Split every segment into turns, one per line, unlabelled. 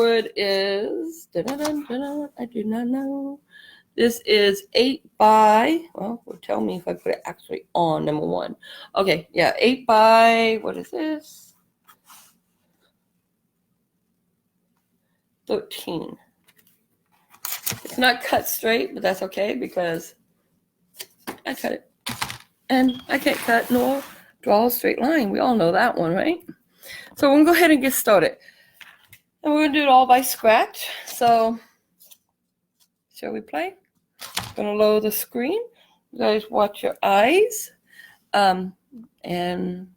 Word is, I do not know. This is 8 by, well, tell me if I put it actually on, number one. Okay, yeah, 8 by, what is this? 13. It's not cut straight, but that's okay because I cut it. And I can't cut nor draw a straight line. We all know that one, right? So we're going to go ahead and get started. And we're going to do it all by scratch. So, shall we play? I'm going to lower the screen. You guys watch your eyes. And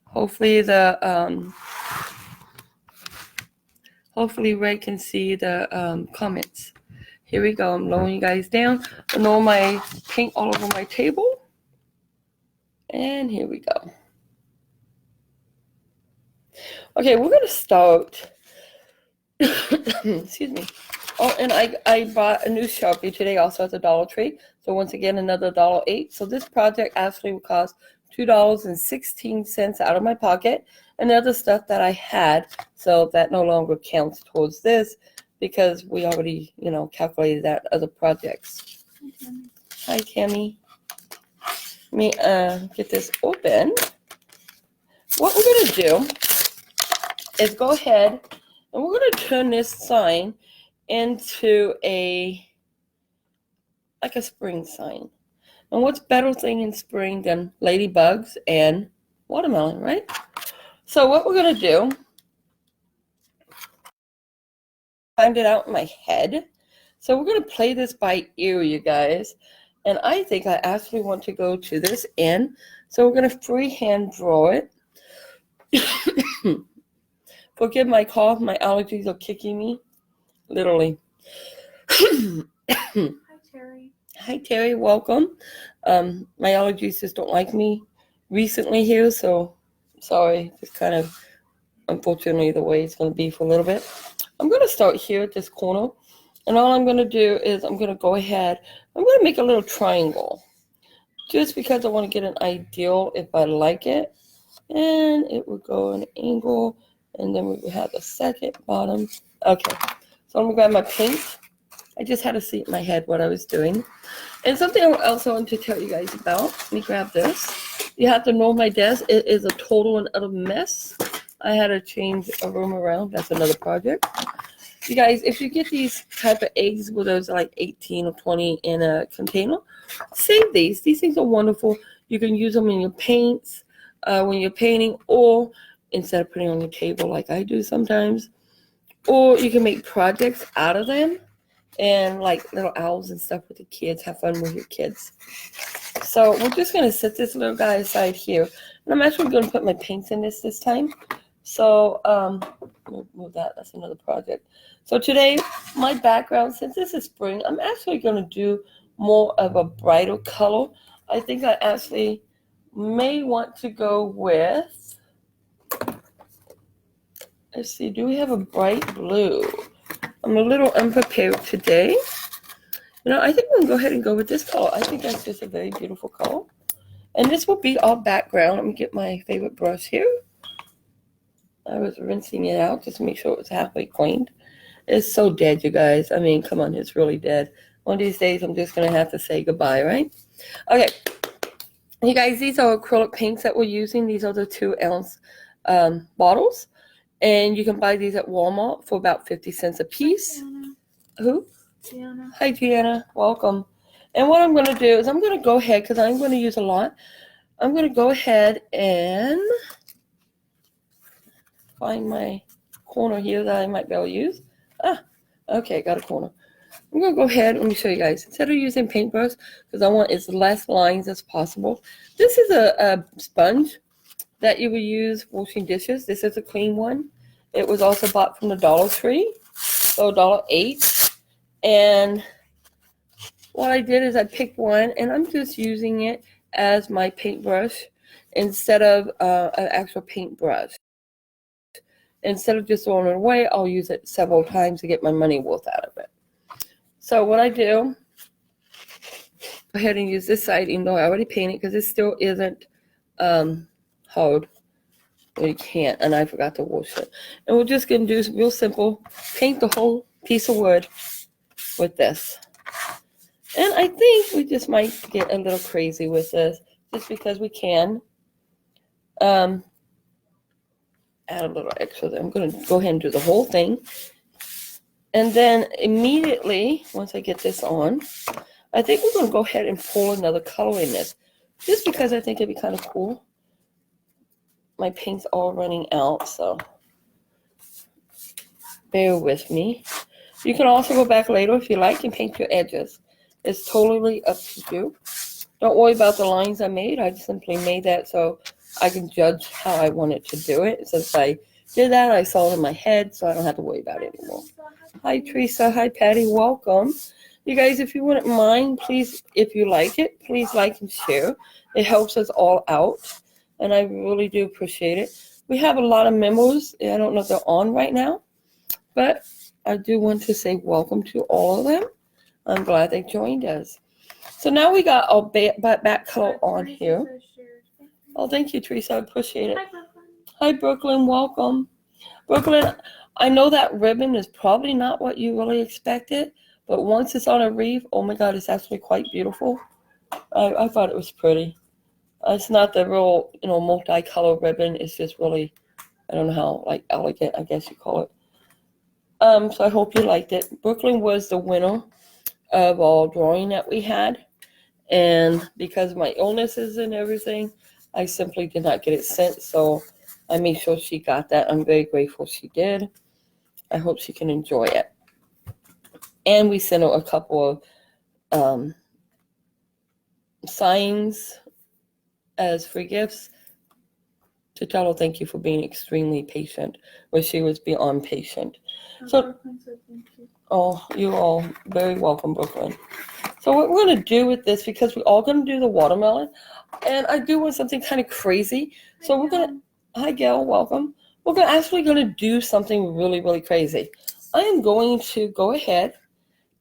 hopefully hopefully Ray can see the comments. Here we go. I'm lowering you guys down. I know my paint all over my table. And here we go. Okay, we're going to start. Excuse me. Oh, and I bought a new Sharpie today also at the Dollar Tree. So once again, another $1.08. So this project actually will cost $2.16 out of my pocket. And other stuff that I had, so that no longer counts towards this because we already, calculated that other projects. Hi, Tammy. Let me get this open. What we're going to do is go ahead and we're going to turn this sign into like a spring sign. And what's better thing in spring than ladybugs and watermelon, right? So what we're going to do, find it out in my head. So we're going to play this by ear, you guys. And I think I actually want to go to this end. So we're going to freehand draw it. Forgive my cough. My allergies are kicking me. Literally.
Hi, Terry.
Hi, Terry. Welcome. My allergies just don't like me recently here. So sorry. Just kind of, unfortunately, the way it's going to be for a little bit. I'm going to start here at this corner. And all I'm going to do is I'm going to go ahead. I'm going to make a little triangle. Just because I want to get an ideal if I like it. And it would go an angle. And then we would have the second bottom. Okay. So I'm going to grab my paint. I just had to see in my head what I was doing. And something else I want to tell you guys about. Let me grab this. You have to know my desk. It is a total and utter mess. I had to change a room around. That's another project. You guys, if you get these type of eggs where there's like 18 or 20 in a container, save these. These things are wonderful. You can use them in your paints when you're painting, or instead of putting on your table like I do sometimes. Or you can make projects out of them and like little owls and stuff with the kids. Have fun with your kids. So we're just going to set this little guy aside here. And I'm actually going to put my paints in this time. So we'll move that. That's another project. So today, my background, since this is spring, I'm actually going to do more of a brighter color. I think I actually may want to go with, let's see, do we have a bright blue? I'm a little unprepared today. I think we're going to go ahead and go with this color. I think that's just a very beautiful color. And this will be our background. Let me get my favorite brush here. I was rinsing it out just to make sure it was halfway cleaned. It's so dead, you guys. I mean, come on, it's really dead. One of these days, I'm just going to have to say goodbye, right? Okay. You guys, these are acrylic paints that we're using. These are the 2-ounce bottles. And you can buy these at Walmart for about 50 cents a piece. Who?
Gianna.
Hi, Gianna. Welcome. And what I'm going to do is I'm going to go ahead, because I'm going to use a lot. I'm going to go ahead and find my corner here that I might be able to use. Okay, got a corner. I'm going to go ahead, let me show you guys. Instead of using paintbrush, because I want as less lines as possible, this is a sponge that you would use washing dishes. This is a clean one. It was also bought from the Dollar Tree, so $1.08. And what I did is I picked one, and I'm just using it as my paintbrush instead of an actual paintbrush. Instead of just throwing it away, I'll use it several times to get my money worth out of it. So what I do, go ahead and use this side, even though I already painted, because it still isn't hard. You can't, and I forgot to wash it. And we're just going to do real simple, paint the whole piece of wood with this. And I think we just might get a little crazy with this, just because we can. Add a little extra there. I'm going to go ahead and do the whole thing. And then immediately, once I get this on, I think we're going to go ahead and pull another color in this, just because I think it'd be kind of cool. My paint's all running out, so bear with me. You can also go back later if you like and paint your edges. It's totally up to you. Don't worry about the lines I made. I simply made that so I can judge how I wanted to do it. Since I did that, I saw it in my head, so I don't have to worry about it anymore. Hi, Teresa. Hi, Patty. Welcome. You guys, if you wouldn't mind, please, if you like it, please like and share. It helps us all out, and I really do appreciate it. We have a lot of members. I don't know if they're on right now, but I do want to say welcome to all of them. I'm glad they joined us. So now we got our back color on here. Oh, thank you, Teresa. I appreciate it.
Hi, Brooklyn.
Hi, Brooklyn. Welcome. Brooklyn, I know that ribbon is probably not what you really expected, but once it's on a wreath, oh my God, it's actually quite beautiful. I thought it was pretty. It's not the real, multi-color ribbon. It's just really, I don't know how, like, elegant, I guess you call it. So I hope you liked it. Brooklyn was the winner of our drawing that we had. And because of my illnesses and everything, I simply did not get it sent. So I made sure she got that. I'm very grateful she did. I hope she can enjoy it. And we sent her a couple of signs as free gifts to tell her thank you for being extremely patient, where she was beyond patient. So, oh, you're all very welcome, Brooklyn. So what we're going to do with this, because we're all going to do the watermelon, and I do want something kind of crazy. So we're going to, hi Gail, welcome. We're actually going to do something really, really crazy. I am going to go ahead,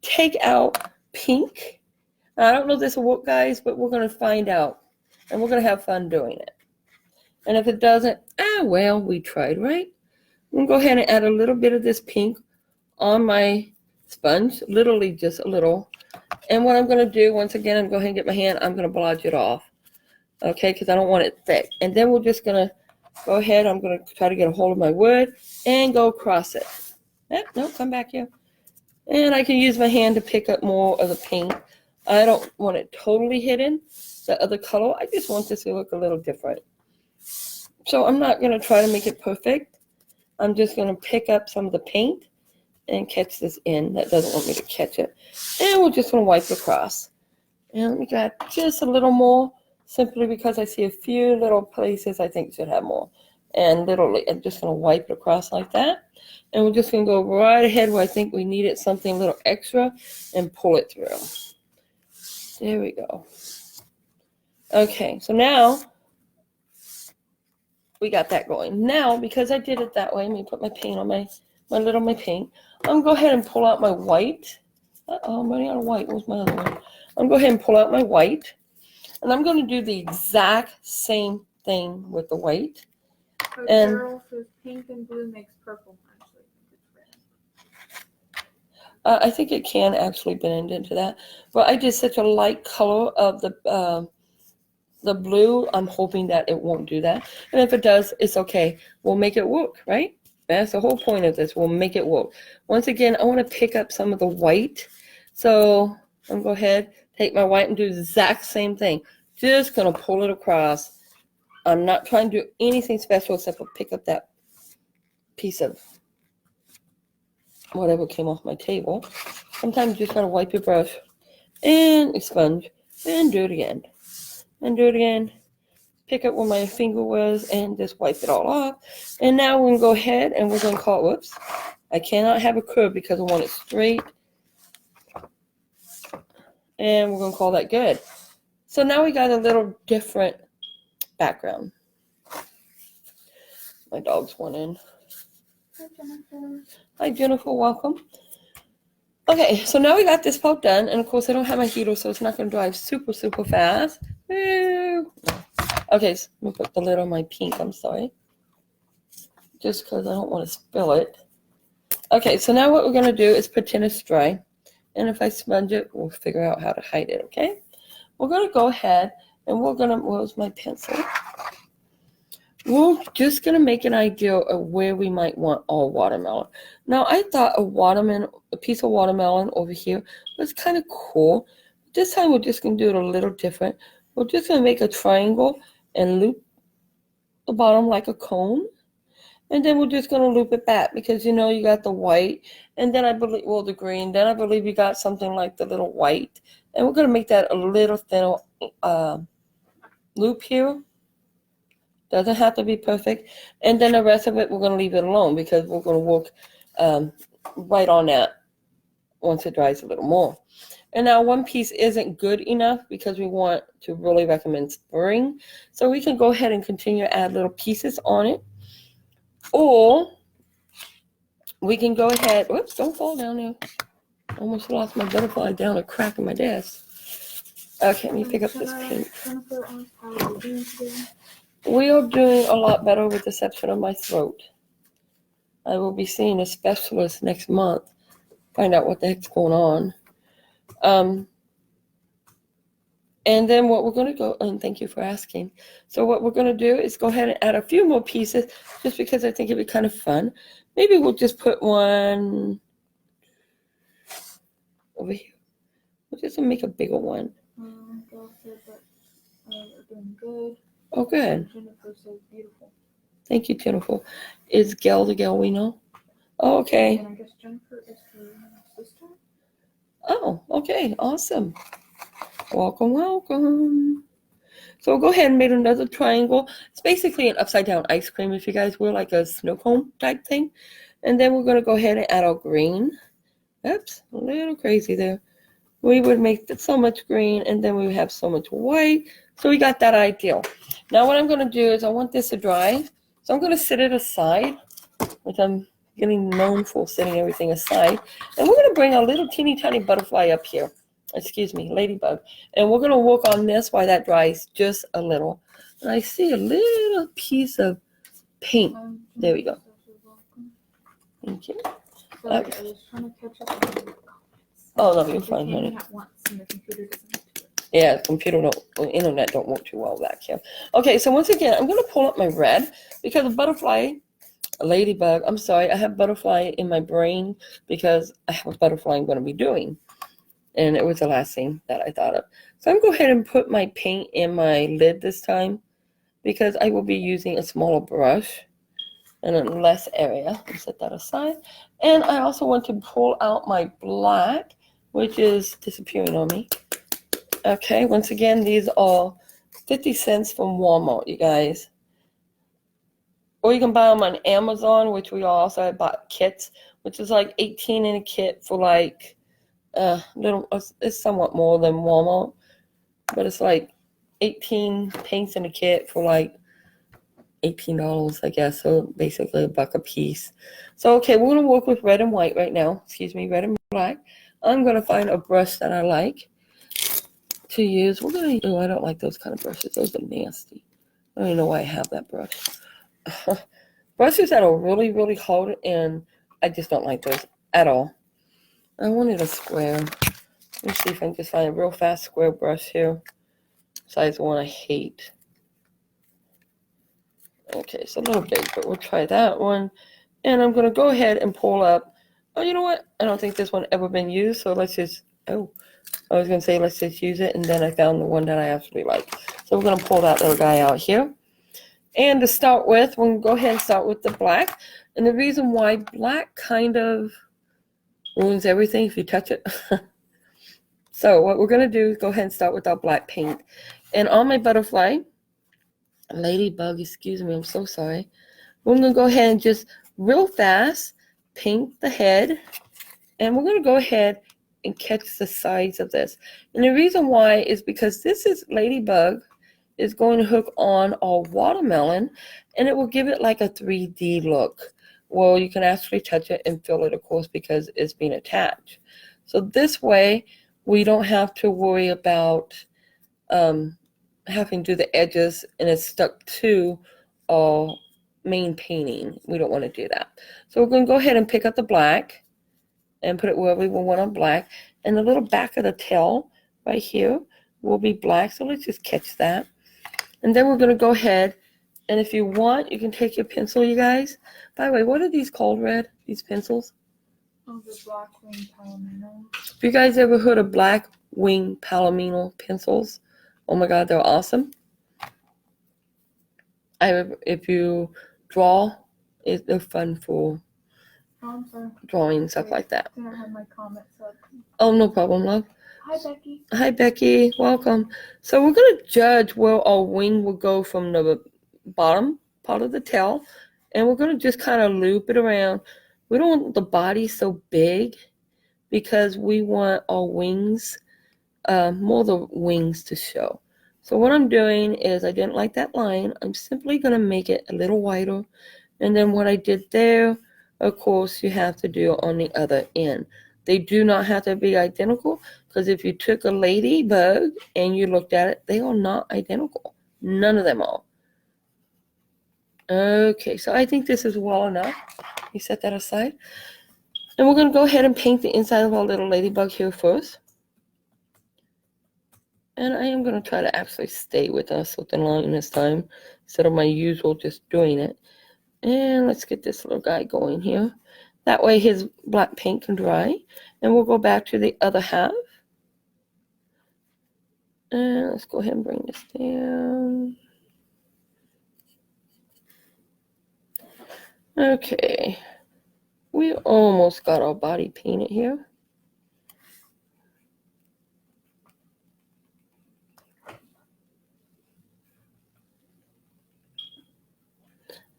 take out pink. I don't know if this will work, guys, but we're going to find out. And we're going to have fun doing it. And if it doesn't, well, we tried, right? I'm going to go ahead and add a little bit of this pink on my sponge, literally just a little. And what I'm going to do, once again, I'm going to go ahead and get my hand, I'm going to blotch it off. Okay, because I don't want it thick. And then we're just going to go ahead, I'm going to try to get a hold of my wood and go across it. No, come back here. And I can use my hand to pick up more of the pink. I don't want it totally hidden, the other color. I just want this to look a little different. So I'm not going to try to make it perfect. I'm just going to pick up some of the paint and catch this in. That doesn't want me to catch it. And we're just going to wipe it across. And let me grab just a little more, simply because I see a few little places I think should have more. And literally, I'm just going to wipe it across like that. And we're just going to go right ahead where I think we needed something a little extra and pull it through. There we go. Okay, so now we got that going. Now, because I did it that way, let me put my paint on my paint. I'm going to go ahead and pull out my white. I'm running out of white. Where's my other one? I'm going to go ahead and pull out my white. And I'm going to do the exact same thing with the white.
So Carol says pink and blue makes purple.
I think it can actually blend into that. But I did such a light color of the blue. I'm hoping that it won't do that. And if it does, it's okay. We'll make it work, right? That's the whole point of this. We'll make it work. Once again, I want to pick up some of the white. So I'm going to go ahead, take my white and do the exact same thing. Just going to pull it across. I'm not trying to do anything special except for pick up that piece of whatever came off my table. Sometimes you just got to wipe your brush and a sponge and do it again. And do it again. Pick up where my finger was and just wipe it all off. And now we're going to go ahead and we're going to call it, whoops. I cannot have a curve because I want it straight. And we're going to call that good. So now we got a little different background. My dogs went in.
Hi, Jennifer.
Hi, Jennifer. Welcome. Okay, so now we got this part done. And, of course, I don't have my heater, so it's not going to dry super, super fast. Okay, so let me put the lid on my pink. I'm sorry. just because I don't want to spill it. Okay, so now what we're going to do is pretend it's dry. And if I smudge it, we'll figure out how to hide it, okay? We're going to go ahead and we're going to, where's my pencil? We're just going to make an idea of where we might want our watermelon. Now, I thought a piece of watermelon over here was kind of cool. This time we're just going to do it a little different. We're just going to make a triangle and loop the bottom like a cone. And then we're just going to loop it back because, you know, you got the white. And then I believe, well, the green. Then I believe you got something like the little white. And we're going to make that a little thinner loop here. Doesn't have to be perfect. And then the rest of it, we're going to leave it alone because we're going to work right on that once it dries a little more. And now one piece isn't good enough because we want to really recommend spring. So we can go ahead and continue to add little pieces on it. Or we can go ahead, whoops, don't fall down there. Almost lost my butterfly down a crack in my desk. Okay, let me pick up this pink. We are doing a lot better with the exception of my throat. I will be seeing a specialist next month. Find out what the heck's going on. And then what we're going to go, and thank you for asking. So what we're going to do is go ahead and add a few more pieces just because I think it'd be kind of fun. Maybe we'll just put one over here. We'll just make a bigger one.
Girl said that we're doing good.
Oh, good.
Jennifer says beautiful.
Thank you, Jennifer. Is Gail the gal we know? Oh, okay.
And I guess Jennifer is her sister.
Oh, okay. Awesome. Welcome, welcome. So we'll go ahead and make another triangle. It's basically an upside down ice cream if you guys will, like a snow cone type thing. And then we're going to go ahead and add our green. Oops, a little crazy there. We would make so much green and then we would have so much white. So we got that ideal. Now what I'm going to do is I want this to dry. So I'm going to set it aside, which I'm getting known for setting everything aside. And we're going to bring a little teeny tiny butterfly up here. Excuse me, ladybug. And we're going to work on this while that dries just a little. And I see a little piece of paint. There we go. Thank you.
Sorry, I was trying to catch up on the comments.
Oh, no, you're fine, honey.
At once and the computer doesn't do it.
Yeah, the internet don't work too well back here. Okay, so once again, I'm going to pull up my red because a butterfly, a ladybug, I'm sorry, I have butterfly in my brain because I have a butterfly I'm going to be doing. And it was the last thing that I thought of. So I'm going to go ahead and put my paint in my lid this time because I will be using a smaller brush and a less area. I'll set that aside. And I also want to pull out my black, which is disappearing on me. Okay, once again, these are 50 cents from Walmart, you guys. Or you can buy them on Amazon, which we also have bought kits, which is like 18 in a kit for like it's somewhat more than Walmart, but it's like 18 paints in a kit for like $18, I guess. So basically $1 a piece. So okay, we're gonna work with red and white right now. Excuse me, red and black. I'm gonna find a brush that I like to use. We're gonna. Oh, I don't like those kind of brushes. Those are nasty. I don't even know why I have that brush. Brushes that are really, really hard, and I just don't like those at all. I wanted a square. Let me see if I can just find a real fast square brush here. Besides the one I hate. Okay, it's a little big, but we'll try that one. And I'm going to go ahead and pull up. Oh, you know what? I don't think this one ever been used, so let's just, I was going to say let's just use it, and then I found the one that I actually like. So we're going to pull that little guy out here. And to start with, we're going to go ahead and start with the black. And the reason why black kind of ruins everything if you touch it. So what we're going to do is go ahead and start with our black paint. And on my butterfly, ladybug, excuse me, I'm so sorry. We're going to go ahead and just real fast paint the head. And we're going to go ahead and catch the sides of this. And the reason why is because this is ladybug is going to hook on our watermelon, and it will give it like a 3D look. Well, you can actually touch it and feel it, of course, because it's being attached. So this way, we don't have to worry about having to do the edges and it's stuck to our main painting. We don't want to do that. So we're going to go ahead and pick up the black and put it where we will want on black. And the little back of the tail right here will be black. So let's just catch that. And then we're going to go ahead, and if you want, you can take your pencil, you guys. By the way, what are these called, Red? These pencils?
Oh, the black wing palomino.
Have you guys ever heard of black wing palomino pencils? Oh my God, they're awesome. If you draw, they're fun for drawing and stuff like that.
I think I have my comments up.
Oh, no problem, love.
Hi, Becky.
Hi, Becky. Welcome. So we're going to judge where our wing will go from the bottom part of the tail. And we're going to just kind of loop it around. We don't want the body so big because we want our wings, more of the wings to show. So what I'm doing is I didn't like that line. I'm simply going to make it a little wider. And then what I did there, of course, you have to do on the other end. They do not have to be identical because if you took a ladybug and you looked at it, they are not identical. None of them are. Okay, so I think this is well enough. You set that aside. And we're going to go ahead and paint the inside of our little ladybug here first. And I am going to try to actually stay with us with the line this time instead of my usual just doing it. And let's get this little guy going here. That way his black paint can dry. And we'll go back to the other half. And let's go ahead and bring this down. Okay. We almost got our body painted here.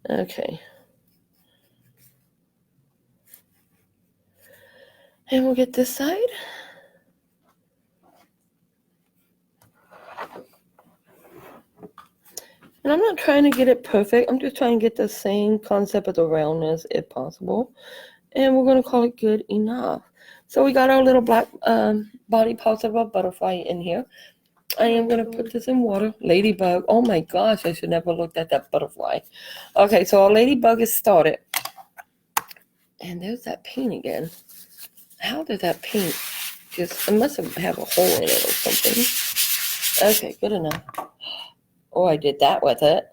Okay. And we'll get this side. And I'm not trying to get it perfect. I'm just trying to get the same concept of the roundness if possible. And we're going to call it good enough. So we got our little black body parts of our butterfly in here. I am going to put this in water. Ladybug. Oh my gosh, I should never looked at that butterfly. Okay, so our ladybug is started. And there's that paint again. How did that paint just, it must have a hole in it or something. Okay, good enough. Oh, I did that with it.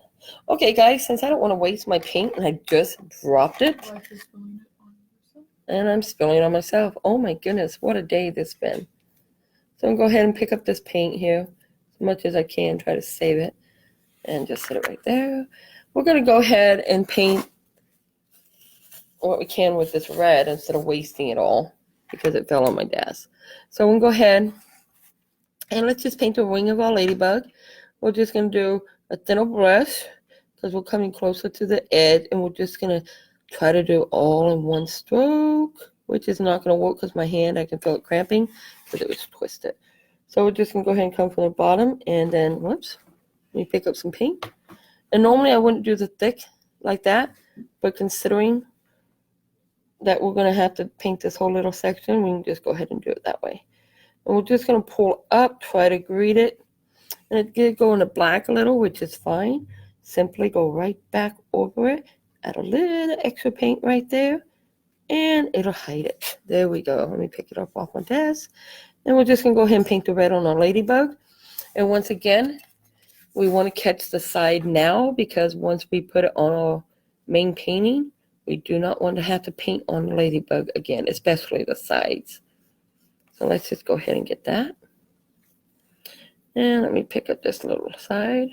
Okay, guys, since I don't want to waste my paint and I just dropped it. And I'm spilling it on myself. Oh my goodness, what a day this has been. So I'm going to go ahead and pick up this paint here as much as I can, try to save it. And just set it right there. We're going to go ahead and paint what we can with this red instead of wasting it all because it fell on my desk. So we'll go ahead and let's just paint the wing of our ladybug. We're just going to do a thinner brush because we're coming closer to the edge, and we're just going to try to do all in one stroke, which is not going to work because my hand, I can feel it cramping because it was twisted. So we're just going to go ahead and come from the bottom, and then, whoops, let me pick up some paint. And normally I wouldn't do the thick like that, but considering that we're going to have to paint this whole little section, we can just go ahead and do it that way. And we're just going to pull up, try to greet it. And it did go into black a little, which is fine. Simply go right back over it. Add a little extra paint right there. And it'll hide it. There we go. Let me pick it up off my desk. And we're just going to go ahead and paint the red on our ladybug. And once again, we want to catch the side now because once we put it on our main painting, we do not want to have to paint on the ladybug again, especially the sides. So let's just go ahead and get that. And let me pick up this little side.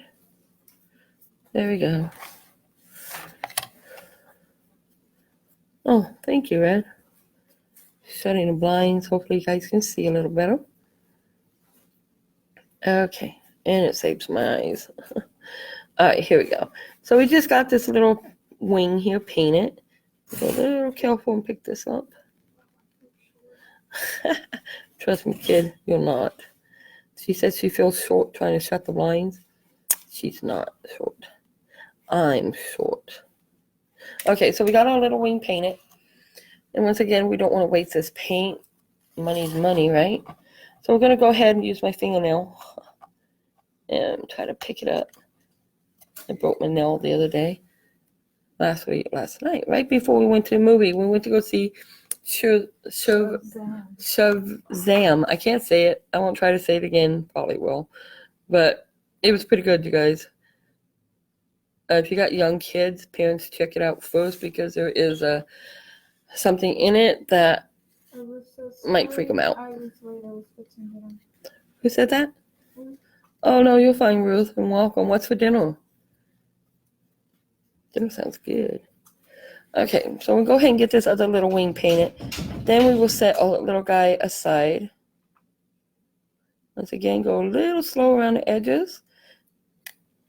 There we go. Oh, thank you, Red. Shutting the blinds. Hopefully you guys can see a little better. Okay, and it saves my eyes. All right, here we go. So we just got this little wing here painted. Be a little careful and pick this up. Trust me, kid, you're not. She says she feels short trying to shut the blinds. She's not short. I'm short. Okay, so we got our little wing painted. And once again, we don't want to waste this paint. Money's money, right? So we're going to go ahead and use my fingernail and try to pick it up. I broke my nail the other day. last night, right before we went to the movie. We went to go see Shazam. I can't say it. I won't try to say it again. Probably will. But it was pretty good, you guys. If you got young kids, parents, check it out first because there is something in it that might freak them out.
I was late. I was fixing dinner.
Who said that? Oh, no, you're fine, Ruth, and welcome. What's for dinner? Dinner sounds good. Okay, so we'll go ahead and get this other little wing painted. Then we will set our little guy aside. Once again, go a little slow around the edges.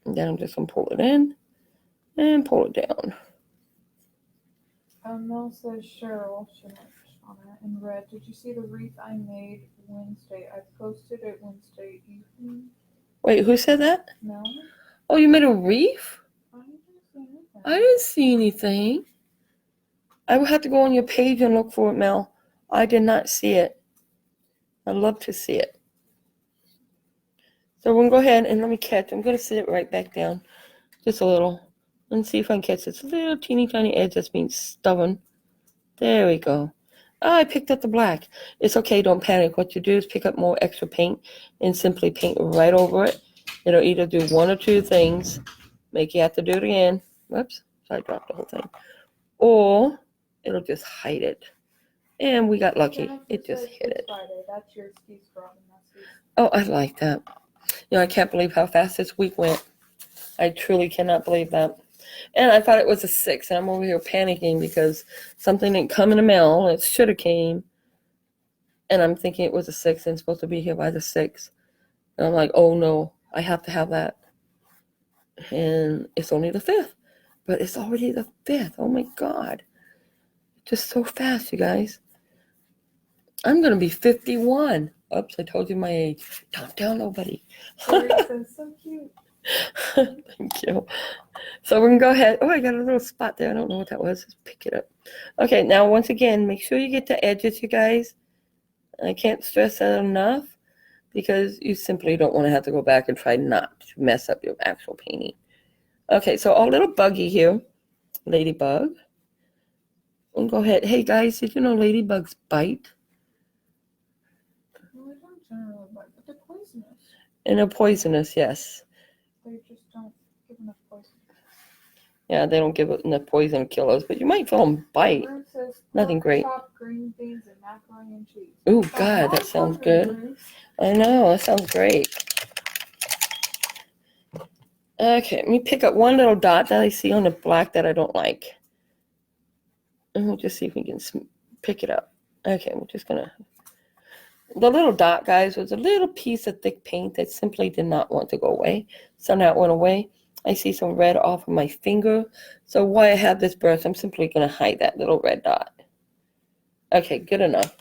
And then I'm just going to pull it in and pull it down.
Mel says Cheryl on it in red. Did you see the wreath I made Wednesday? I posted it Wednesday evening.
Wait, who said that?
Mel?
Oh, you made a wreath?
I
didn't see anything. I will have to go on your page and look for it, Mel. I did not see it. I'd love to see it. So we'll go ahead and let me catch. I'm going to sit it right back down. Just a little. Let's see if I can catch this little teeny tiny edge that's being stubborn. There we go. Oh, I picked up the black. It's okay. Don't panic. What you do is pick up more extra paint and simply paint right over it. It'll either do one or two things. Make you have to do it again. Whoops. So I dropped the whole thing. Or it'll just hide it. And we got lucky. It just hit it.
That's your excuse for all the messages.
Oh, I like that. You know, I can't believe how fast this week went. I truly cannot believe that. And I thought it was a 6, and I'm over here panicking because something didn't come in the mail. It should have came. And I'm thinking it was a 6 and it's supposed to be here by the 6th. And I'm like, oh no, I have to have that. And it's only the 5th. But it's already the 5th. Oh my God. Just so fast, you guys. I'm going to be 51. Oops, I told you my age. Don't tell nobody.
That's so cute.
Thank you. So we're going to go ahead. Oh, I got a little spot there. I don't know what that was. Just pick it up. Okay, now once again, make sure you get the edges, you guys. I can't stress that enough because you simply don't want to have to go back and try not to mess up your actual painting. Okay, so our little buggy here, ladybug. We'll go ahead. Hey, guys, did you know ladybugs bite?
No, I don't generally bite, but they're poisonous.
And they're poisonous, yes.
They just don't give enough poison.
Yeah, they don't give enough poison to kill us, but you might feel them bite. Nothing great.
Chopped green beans and macaroni and cheese.
Ooh, God, that sounds good. I know, that sounds great. Okay, let me pick up one little dot that I see on the black that I don't like. And we'll just see if we can pick it up. Okay, we're just going to... The little dot, guys, was a little piece of thick paint that simply did not want to go away. Somehow it went away. I see some red off of my finger. So while I have this brush, I'm simply going to hide that little red dot. Okay, good enough.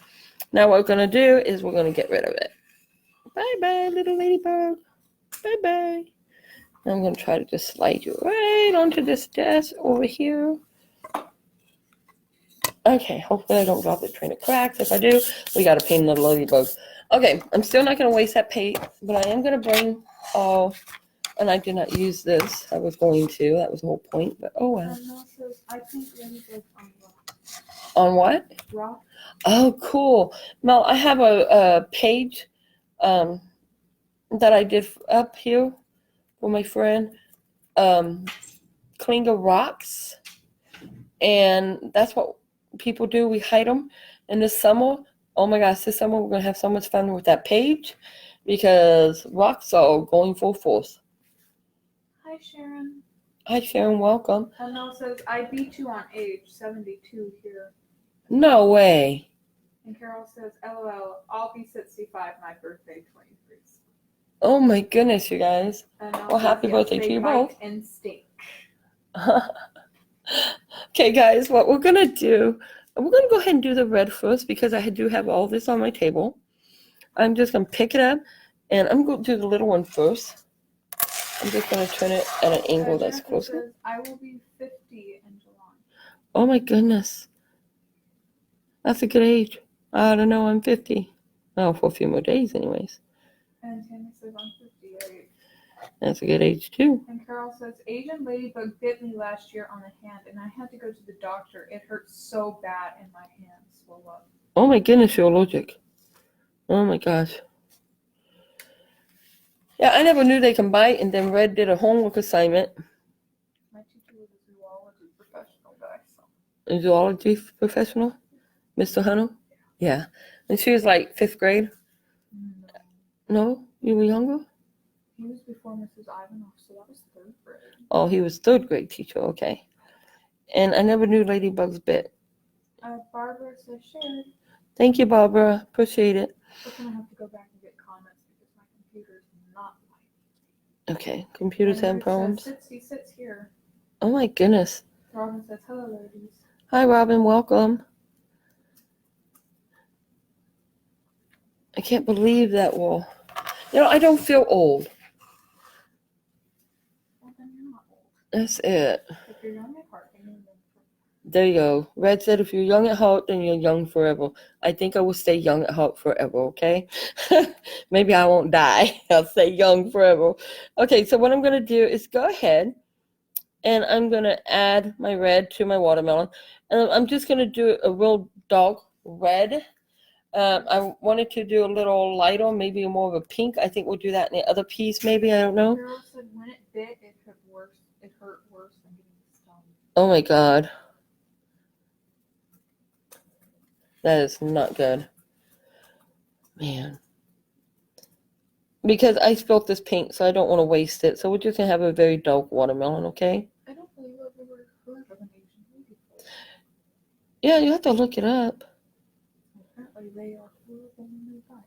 Now what we're going to do is we're going to get rid of it. Bye-bye, little ladybug. Bye-bye. I'm going to try to just slide you right onto this desk over here. Okay, hopefully I don't drop the train of cracks. If I do, we got to paint another ladybug. Okay, I'm still not going to waste that paint, but I am going to bring all, and I did not use this. I was going to. That was the whole point, but oh well.
I paint ladybugs on rock.
On what?
Rock.
Oh, cool. Mel, I have a page that I did up here for my friend, Klinga Rocks, and that's what people do. We hide them. And this summer, oh my gosh, this summer we're going to have so much fun with that page because rocks are going full force.
Hi, Sharon.
Hi, Sharon. Welcome.
And Mel says, I beat you on age, 72 here.
No way.
And Carol says, LOL, I'll be 65, my birthday, 23.
Oh my goodness, you guys. Well, happy birthday to you both.
And stink.
Okay, guys, what we're going to do, we're going to go ahead and do the red first because I do have all this on my table. I'm just going to pick it up, and I'm going to do the little one first. I'm just going to turn it at an angle that's closer.
I will be 50 in July.
Oh, my goodness. That's a good age. I don't know, I'm 50. Oh, for a few more days anyways.
And Tammy says I'm 58.
That's a good age too.
And Carol says, Asian ladybug bit me last year on the hand, and I had to go to the doctor. It hurt so bad, and my hand swelled up.
Oh my goodness, you're allergic. Oh my gosh. Yeah, I never knew they can bite, and then Red did a homework assignment.
My teacher was a zoology professional guy, so.
A zoology professional? Mr. Hunter? Yeah. And she was like 5th grade? No? You were younger?
He was before Mrs. Ivanov, so that was 3rd grade.
Oh, he was 3rd grade teacher, okay. And I never knew ladybugs bit.
Barbara says, shared.
Thank you, Barbara. Appreciate it.
We're going to have to go back and get comments because my computer's not live.
Okay, computers have problems.
He sits here.
Oh my goodness.
Robin says, hello, ladies.
Hi, Robin. Welcome. I can't believe that wall. You know, I don't feel old.
Well, then you're not old.
That's it.
If you're young at heart, then you're young forever.
There you go. Red said, if you're young at heart, then you're young forever. I think I will stay young at heart forever, okay? Maybe I won't die. I'll stay young forever. Okay, so what I'm going to do is go ahead and I'm going to add my red to my watermelon. And I'm just going to do a real dark red. I wanted to do a little lighter, maybe more of a pink. I think we'll do that in the other piece, maybe. I don't know.
Carol said when it bit, it hurt worse. It hurt worse than getting stung.
Oh my God. That is not good. Man. Because I spilled this pink, so I don't want to waste it. So we're just going to have a very dark watermelon, okay?
I don't believe I've ever heard of an Asian lady before.
Yeah, you have to look it up.
Apparently they are horrible when they bite.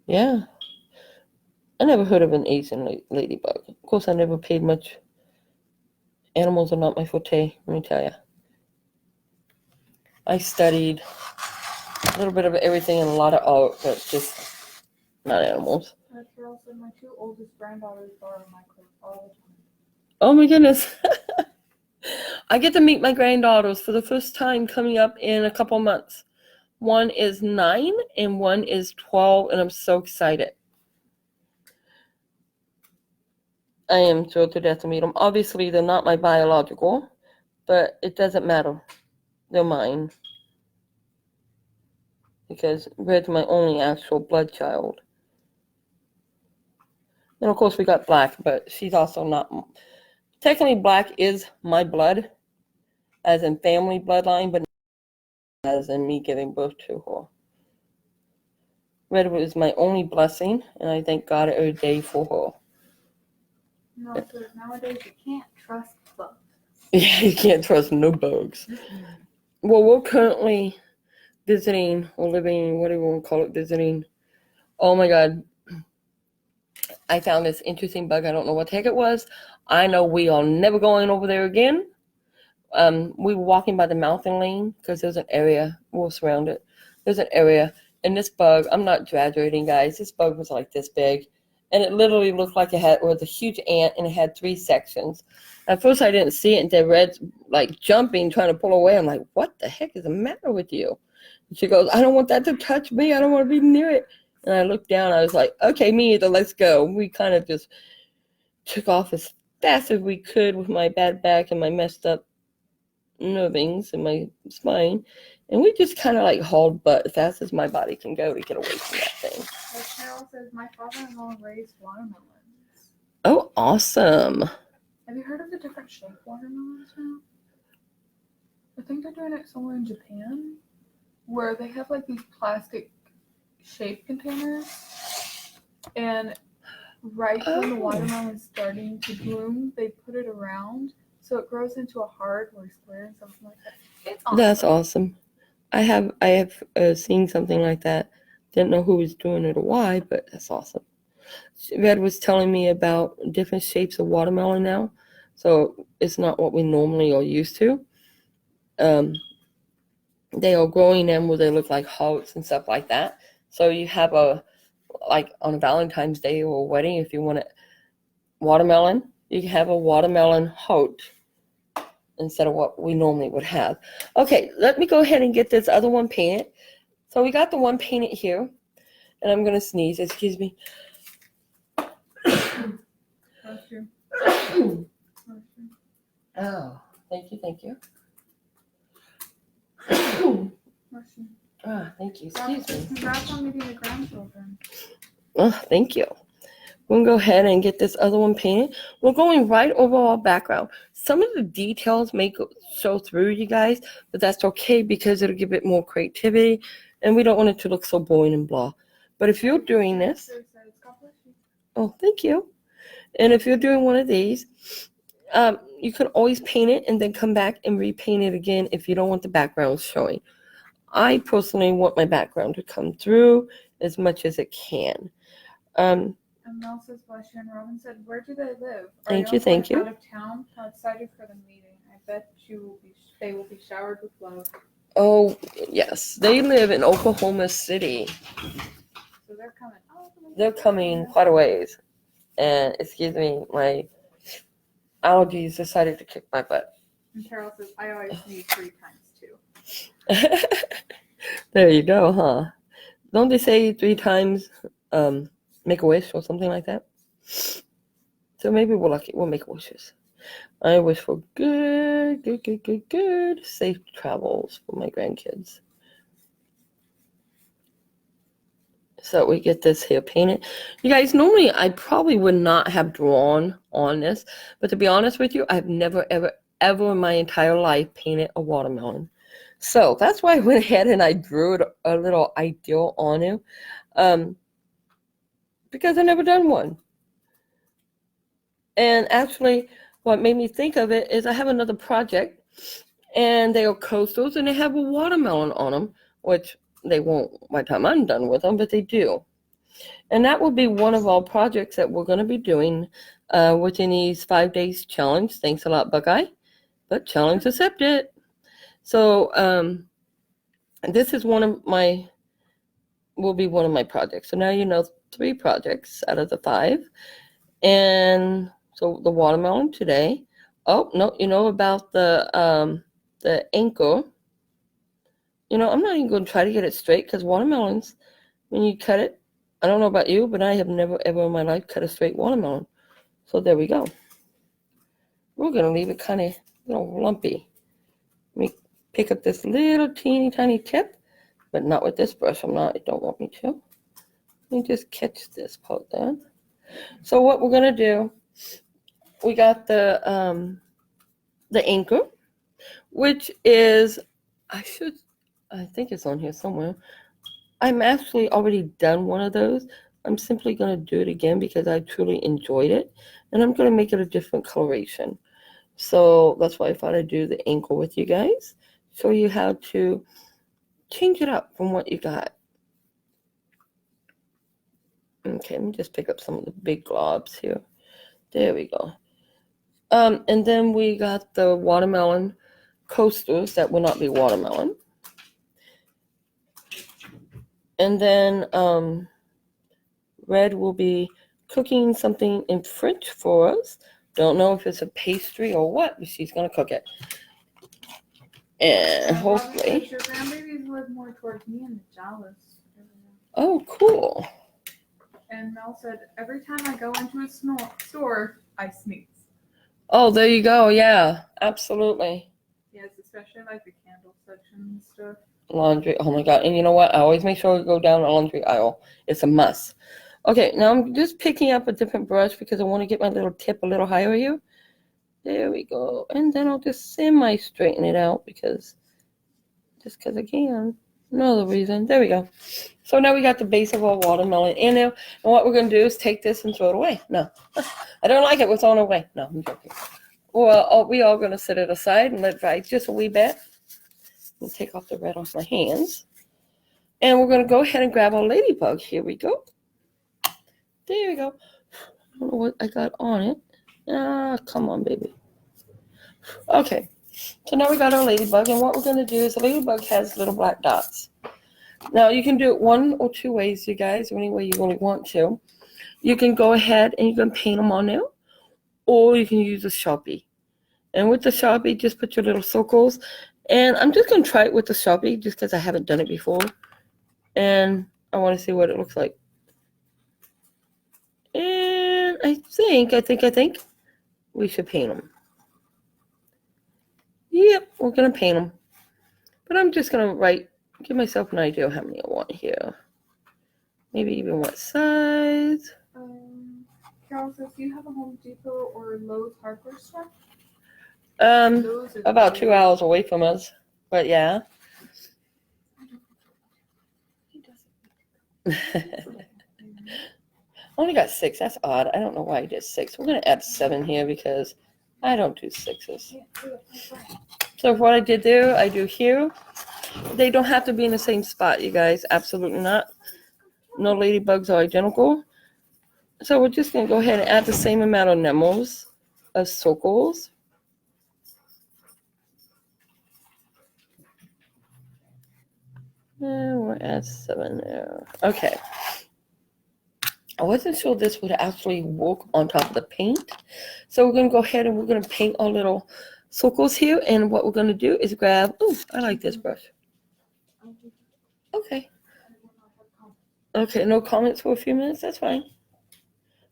Yeah. I never heard of an Asian ladybug. Of course, I never paid much. Animals are not my forte, let me tell you. I studied a little bit of everything and a lot of art, but just not animals.
Carol said my 2 oldest granddaughters borrow my clothes all the time.
Oh my goodness. I get to meet my granddaughters for the first time coming up in a couple months. One is 9 and one is 12, and I'm so excited. I am thrilled to death to meet them. Obviously, they're not my biological, but it doesn't matter. They're mine. Because Red's my only actual blood child. And of course, we got Black, but she's also not. Technically, Black is my blood, as in family bloodline, but not as in me giving birth to her. Red was my only blessing, and I thank God every day for her.
No, so nowadays you can't trust bugs.
Yeah, you can't trust no bugs.
Mm-hmm.
Well, we're currently visiting, or living, what do you want to call it, visiting. Oh my God. I found this interesting bug. I don't know what the heck it was. I know we are never going over there again. We were walking by the mountain lane because there's an area, we're surrounded. There's an area, and this bug, I'm not exaggerating, guys. This bug was like this big. And it literally looked like it was a huge ant, and it had 3 sections. At first, I didn't see it, and then Red's like jumping, trying to pull away. I'm like, what the heck is the matter with you? And she goes, I don't want that to touch me. I don't want to be near it. And I looked down. I was like, okay, me either. Let's go. We kind of just took off as fast as we could with my bad back and my messed up nervings in my spine. And we just kind of like hauled butt as fast as my body can go to get away from that thing.
Carol says my father-in-law raised watermelons.
Oh, awesome.
Have you heard of the different shaped watermelons now? I think they're doing it somewhere in Japan, where they have like these plastic shape containers, and right when the watermelon's starting to bloom, they put it around so it grows into a hard or square and something like that. It's awesome.
That's awesome. I have seen something like that. Didn't know who was doing it or why, but that's awesome. Red was telling me about different shapes of watermelon now, so it's not what we normally are used to. They are growing them where they look like hearts and stuff like that. So you have like on a Valentine's Day or a wedding, if you want a watermelon, you can have a watermelon heart instead of what we normally would have. Okay, let me go ahead and get this other one painted. So we got the one painted here, and I'm going to sneeze, excuse me.
Bless you. Bless you.
Oh, thank you, thank you.
Bless you.
Ah, thank you. Excuse me.
Congrats on meeting the grandchildren.
Oh, thank you. We'll go ahead and get this other one painted. We're going right over our background. Some of the details may show through, you guys, but that's okay because it'll give it more creativity, and we don't want it to look so boring and blah. But if you're doing this, oh, thank you. And if you're doing one of these, you can always paint it and then come back and repaint it again if you don't want the background showing. I personally want my background to come through as much as it can.
And Mel says, bless you. And Robin said, where do they live?
Thank you, thank you.
Out of town? How excited for the meeting. I bet they will be showered with love.
Oh, yes. They live in Oklahoma City.
So they're coming. Oh,
they're coming quite a ways. And excuse me, my allergies decided to kick my butt.
And Carol says, I always need 3 times too.
There you go, huh? Don't they say 3 times make a wish or something like that? So maybe we're lucky. We'll make wishes. I wish for good, safe travels for my grandkids. So we get this here painted. You guys, normally I probably would not have drawn on this, but to be honest with you, I've never, ever in my entire life painted a watermelon. So that's why I went ahead and I drew a little ideal on it, because I've never done one. And actually, what made me think of it is I have another project, and they are coastals, and they have a watermelon on them, which they won't by the time I'm done with them, but they do. And that will be one of our projects that we're going to be doing within these 5 days challenge. Thanks a lot, Buckeye. But challenge accepted. So this is will be one of my projects. So now you know 3 projects out of the 5. And so the watermelon today. Oh, no, you know about the anchor. You know, I'm not even going to try to get it straight because watermelons, when you cut it, I don't know about you, but I have never, ever in my life cut a straight watermelon. So there we go. We're going to leave it kind of, lumpy. Let me pick up this little teeny tiny tip, but not with this brush. It don't want me to. Let me just catch this part there. So what we're going to do, we got the anchor, which is, I think it's on here somewhere. I'm actually already done one of those. I'm simply going to do it again because I truly enjoyed it. And I'm going to make it a different coloration. So that's why I thought I'd do the anchor with you guys. Show you how to change it up from what you got. Okay, let me just pick up some of the big globs here. There we go. And then we got the watermelon coasters that will not be watermelon. And then Red will be cooking something in French for us. Don't know if it's a pastry or what, but she's going to cook it. And hopefully...
Your grandbabies live more towards me and jealous.
Oh, cool.
And Mel said, every time I go into a store, I sneeze.
Oh, there you go. Yeah, absolutely.
Yes, especially like the candle section and stuff.
Laundry. Oh my God. And you know what? I always make sure to go down the laundry aisle. It's a must. Okay, now I'm just picking up a different brush because I want to get my little tip a little higher here. There we go. And then I'll just semi-straighten it out because I can. No other reason. There we go. So now we got the base of our watermelon in there. And what we're going to do is take this and throw it away. No. I don't like it. We're throwing it away. No, I'm joking. Well, we are going to set it aside and let it dry just a wee bit. Let me take off the red off my hands. And we're going to go ahead and grab our ladybug. Here we go. There we go. I don't know what I got on it. Ah, come on, baby. Okay. So now we got our ladybug. And what we're going to do is the ladybug has little black dots. Now, you can do it 1 or 2 ways, you guys, any way you really want to. You can go ahead and you can paint them on there. Or you can use a Sharpie. And with the Sharpie, just put your little circles. And I'm just going to try it with the Sharpie just because I haven't done it before. And I want to see what it looks like. And I think we should paint them. Yep, we're going to paint them. But I'm just going to give myself an idea of how many I want here. Maybe even what size.
Carol says, do you have a Home Depot or Lowe's hardware store?
About 2 hours away from us. But yeah. Only got 6. That's odd. I don't know why I did 6. We're going to add 7 here because I don't do 6s. So what I did there, I do here. They don't have to be in the same spot, you guys. Absolutely not. No ladybugs are identical. So we're just going to go ahead and add the same amount of nemos, of circles. And we'll add 7 there. Okay. I wasn't sure this would actually work on top of the paint. So we're going to go ahead and we're going to paint our little circles here. And what we're going to do is grab, I like this brush. Okay. Okay, no comments for a few minutes. That's fine.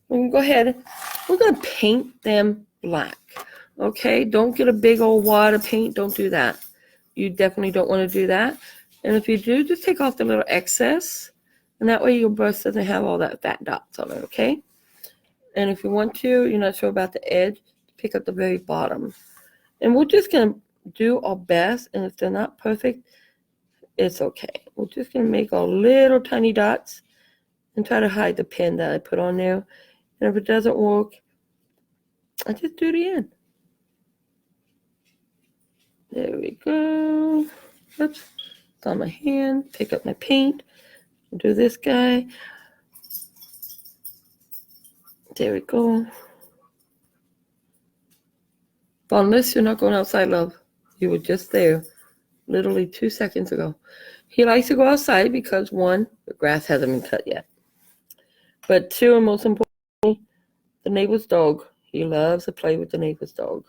We can go ahead. We're going to paint them black. Okay, don't get a big old wad of paint. Don't do that. You definitely don't want to do that. And if you do, just take off the little excess. And that way your brush doesn't have all that fat dots on it, okay? And if you want to, you're not sure about the edge, pick up the very bottom. And we're just going to do our best. And if they're not perfect, it's okay. We're just going to make our little tiny dots and try to hide the pen that I put on there. And if it doesn't work, I just do it again. There we go. Oops. It's on my hand. Pick up my paint. Do this guy. There we go. But unless you're not going outside, love, you were just there literally 2 seconds ago. He likes to go outside because 1, the grass hasn't been cut yet. But 2, and most importantly, the neighbor's dog. He loves to play with the neighbor's dog.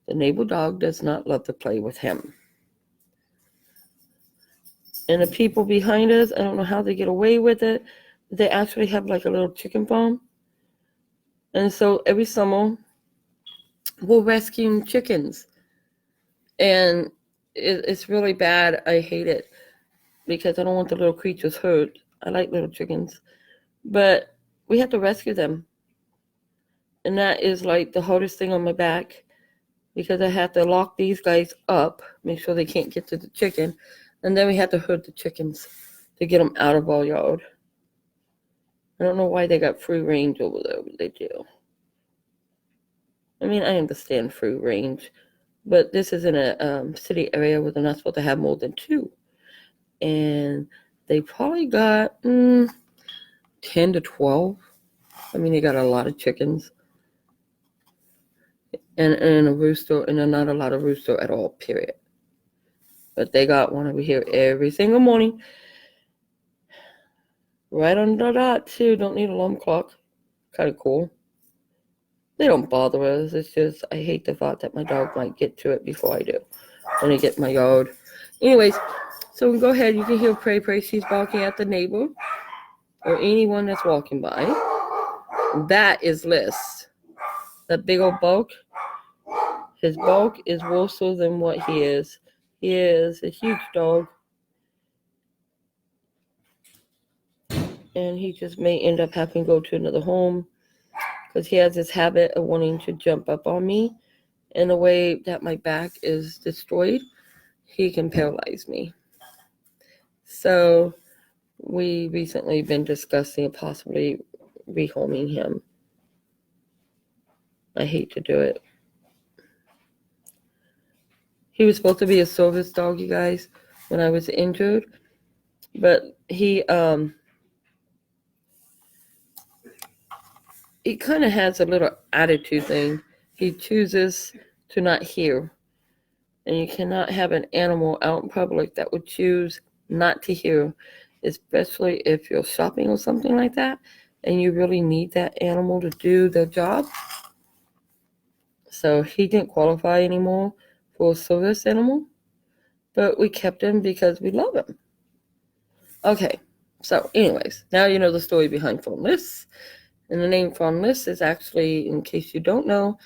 The neighbor dog does not love to play with him. And the people behind us, I don't know how they get away with it. They actually have like a little chicken farm. And so every summer, we're rescuing chickens. And it's really bad. I hate it because I don't want the little creatures hurt. I like little chickens. But we have to rescue them. And that is like the hardest thing on my back because I have to lock these guys up, make sure they can't get to the chicken. And then we have to herd the chickens to get them out of our yard. I don't know why they got free range over there, but they do. I mean, I understand free range, but this is in a city area where they're not supposed to have more than 2. And they probably got 10 to 12. I mean, they got a lot of chickens. And a rooster, and not a lot of rooster at all, period. But they got one over here every single morning. Right on the dot, too. Don't need an alarm clock. Kind of cool. They don't bother us. It's just, I hate the thought that my dog might get to it before I do. When I get in my yard. Anyways, so we go ahead. You can hear Pray Pray. She's barking at the neighbor. Or anyone that's walking by. That is Liz. That big old bulk. His bulk is worse than what he is. He is a huge dog. And he just may end up having to go to another home. Because he has this habit of wanting to jump up on me. And the way that my back is destroyed, he can paralyze me. So we recently been discussing possibly rehoming him. I hate to do it. He was supposed to be a service dog, you guys, when I was injured. But he kind of has a little attitude thing. He chooses to not hear. And you cannot have an animal out in public that would choose not to hear, especially if you're shopping or something like that, and you really need that animal to do their job. So he didn't qualify anymore for a service animal, but we kept him because we love him. Okay, so anyways, now you know the story behind Phoneless. And the name from this is actually, in case you don't know,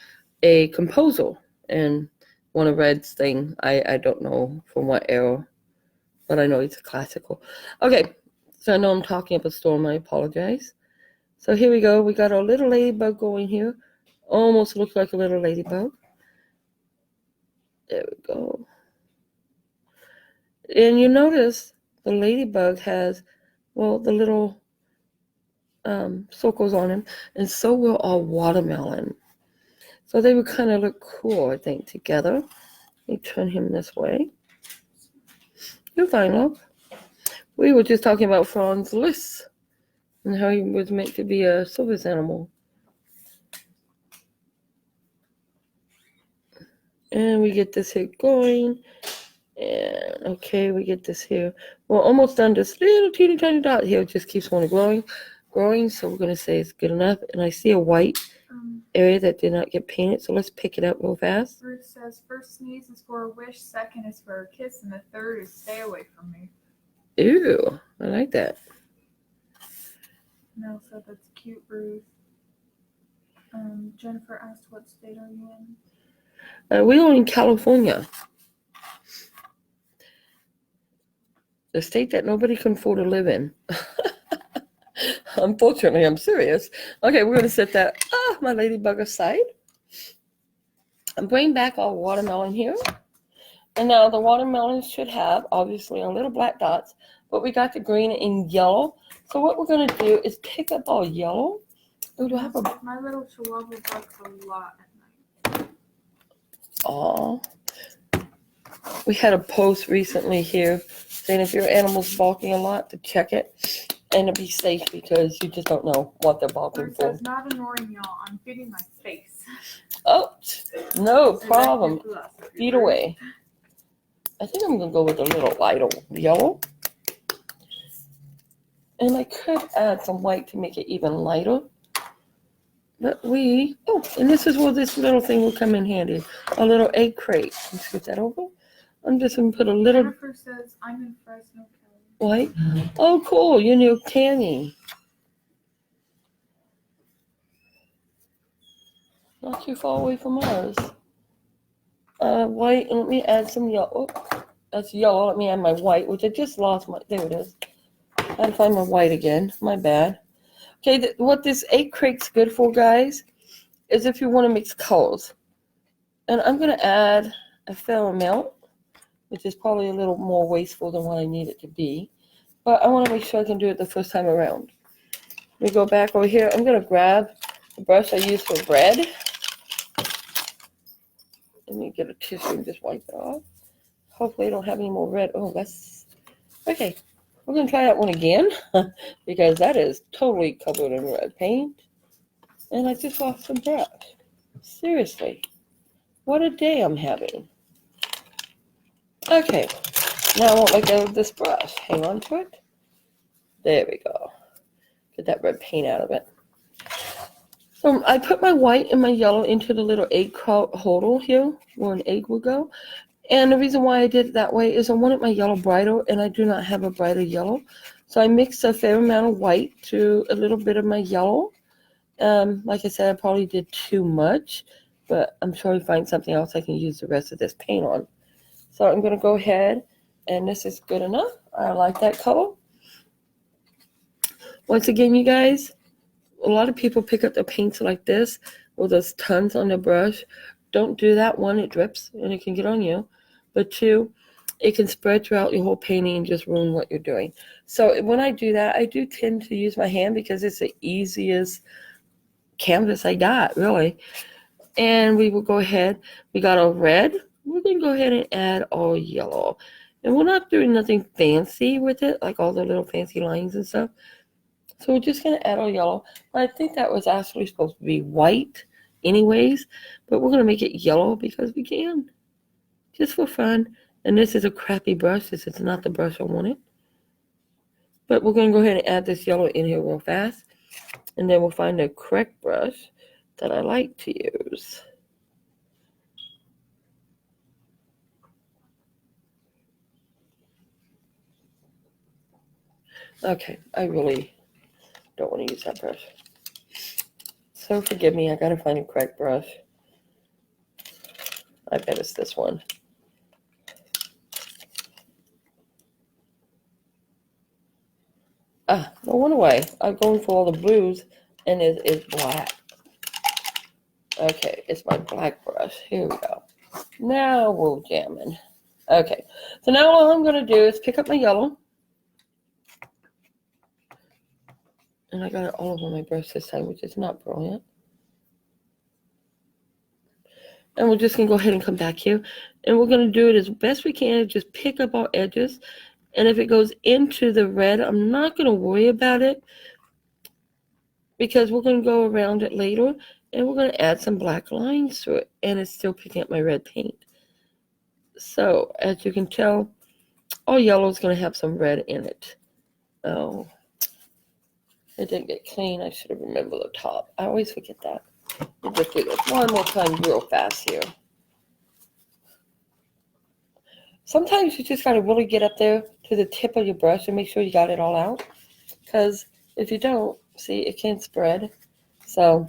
a composer. And one of Red's thing, I don't know from what era, but I know it's a classical. Okay, so I know I'm talking up a storm. I apologize. So here we go. We got our little ladybug going here. Almost looks like a little ladybug. There we go. And you notice the ladybug has, well, the little circles on him, and so will our watermelon. So they would kind of look cool, I think, together. Let me turn him this way. You're fine, love. We were just talking about Franz Liszt and how he was meant to be a service animal. And we get this here going. And okay, we get this here. We're almost done. This little teeny tiny dot here just keeps on growing. So we're going to say it's good enough. And I see a white area that did not get painted. So let's pick it up real fast.
Ruth says, first sneeze is for a wish, second is for a kiss, and the third is stay away from me.
Ew, I like that.
Mel said that's cute, Ruth. Jennifer asked, what state are you in?
We are in California. The state that nobody can afford to live in. Unfortunately, I'm serious. Okay, we're going to set that, my ladybug aside. And bring back our watermelon here. And now the watermelon should have, obviously, our little black dots. But we got the green and yellow. So what we're going to do is pick up our yellow. Oh, do I have a...
My little chihuahua barks a lot at night.
Aw. We had a post recently here saying if your animal's barking a lot, to check it and to be safe because you just don't know what they're barking for.
Says, not annoying y'all. I'm feeding my face.
Oh, no problem. Feed away. I think I'm going to go with a little lighter yellow. And I could add some white to make it even lighter. But and this is where this little thing will come in handy. A little egg crate. Let's scoot that over. I'm just going to put a little...
Jennifer says, I'm in Fresno,
California. White? Oh, cool. You knew Tammy. Not too far away from ours. White, and let me add some yellow. Oh, that's yellow. Let me add my white, which I just lost my... There it is. I had to find my white again. My bad. Okay, what this egg crate's good for, guys, is if you want to mix colors. And I'm going to add a fair amount, which is probably a little more wasteful than what I need it to be. But I want to make sure I can do it the first time around. We go back over here. I'm going to grab the brush I used for bread. Let me get a tissue and just wipe it off. Hopefully I don't have any more red. Oh, that's... Okay. We're going to try that one again because that is totally covered in red paint. And I just lost some brush. Seriously. What a day I'm having. Okay. Now I won't let go of this brush. Hang on to it. There we go. Get that red paint out of it. So I put my white and my yellow into the little egg holder here where an egg will go. And the reason why I did it that way is I wanted my yellow brighter, and I do not have a brighter yellow. So I mixed a fair amount of white to a little bit of my yellow. Like I said, I probably did too much, but I'm sure I find something else I can use the rest of this paint on. So I'm going to go ahead, and this is good enough. I like that color. Once again, you guys, a lot of people pick up the paints like this with those tons on the brush. Don't do that. One, it drips, and it can get on you. But two, it can spread throughout your whole painting and just ruin what you're doing. So when I do that, I do tend to use my hand because it's the easiest canvas I got, really. And we will go ahead. We got our red. We're going to go ahead and add our yellow. And we're not doing nothing fancy with it, like all the little fancy lines and stuff. So we're just going to add our yellow. I think that was actually supposed to be white anyways, but we're going to make it yellow because we can. Just for fun. And this is a crappy brush. This is not the brush I wanted. But we're going to go ahead and add this yellow in here real fast. And then we'll find the correct brush that I like to use. Okay, I really don't want to use that brush. So forgive me, I gotta find a correct brush. I bet it's this one. Ah, no wonder why. I'm going for all the blues and it is black. Okay, it's my black brush. Here we go. Now we're jamming. Okay, so now all I'm gonna do is pick up my yellow. And I got it all over my brush this time, which is not brilliant. And we're just going to go ahead and come back here. And we're going to do it as best we can. Just pick up our edges. And if it goes into the red, I'm not going to worry about it. Because we're going to go around it later. And we're going to add some black lines to it. And it's still picking up my red paint. So, as you can tell, all yellow is going to have some red in it. Oh, it didn't get clean. I should have remembered the top. I always forget that. We'll just do this one more time real fast here. Sometimes you just got to really get up there to the tip of your brush and make sure you got it all out. Because if you don't, see, it can spread. So,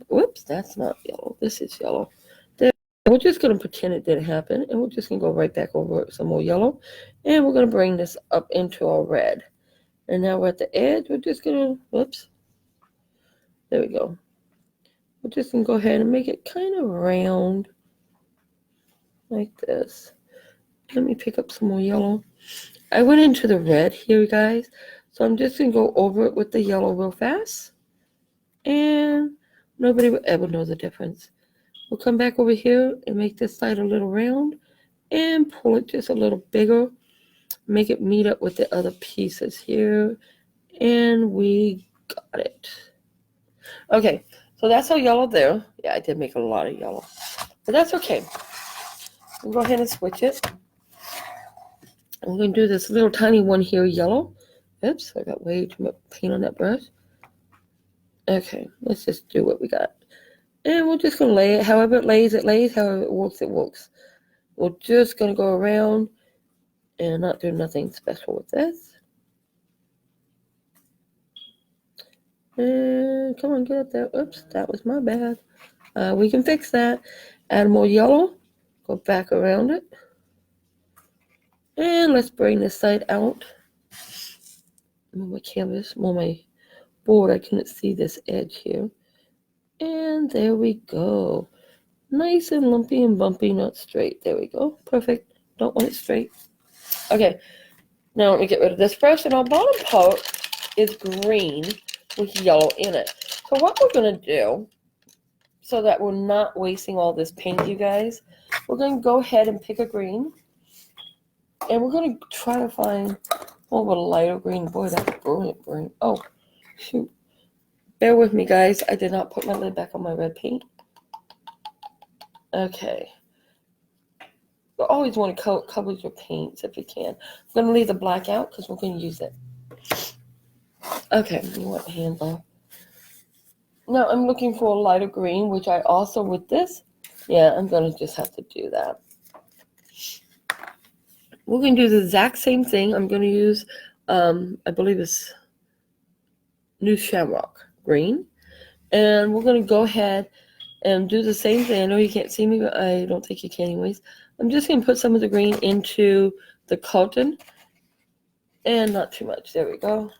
whoops, that's not yellow. This is yellow. There, we're just going to pretend it didn't happen. And we're just going to go right back over some more yellow. And we're going to bring this up into our red. And now we're at the edge. We're just going to, whoops. There we go. We're just going to go ahead and make it kind of round like this. Let me pick up some more yellow. I went into the red here, guys. So I'm just going to go over it with the yellow real fast. And nobody will ever know the difference. We'll come back over here and make this side a little round. And pull it just a little bigger. Make it meet up with the other pieces here. And we got it. Okay. So that's our yellow there. Yeah, I did make a lot of yellow. But that's okay. We'll go ahead and switch it. And we're going to do this little tiny one here, yellow. Oops, I got way too much paint on that brush. Okay, let's just do what we got. And we're just going to lay it. However it lays, it lays. However it works, it works. We're just going to go around and not do nothing special with this. And come on, get up there. Oops, that was my bad. We can fix that. Add more yellow. Go back around it. And let's bring this side out. Move my canvas, move my board. I couldn't see this edge here. And there we go. Nice and lumpy and bumpy, not straight. There we go. Perfect. Don't want it straight. Okay. Now let me get rid of this brush. And our bottom part is green with yellow in it. So what we're going to do, so that we're not wasting all this paint, you guys, we're going to go ahead and pick a green. And we're going to try to find more of a lighter green. Boy, that's brilliant green. Oh, shoot. Bear with me, guys. I did not put my lid back on my red paint. Okay. You always want to cover your paints if you can. I'm going to leave the black out because we're going to use it. Okay, you want hands off. Now I'm looking for a lighter green, which I also with this. Yeah, I'm going to just have to do that. We're going to do the exact same thing. I'm going to use, I believe it's New Shamrock green. And we're going to go ahead and do the same thing. I know you can't see me, but I don't think you can anyways. I'm just going to put some of the green into the cotton. And not too much. There we go.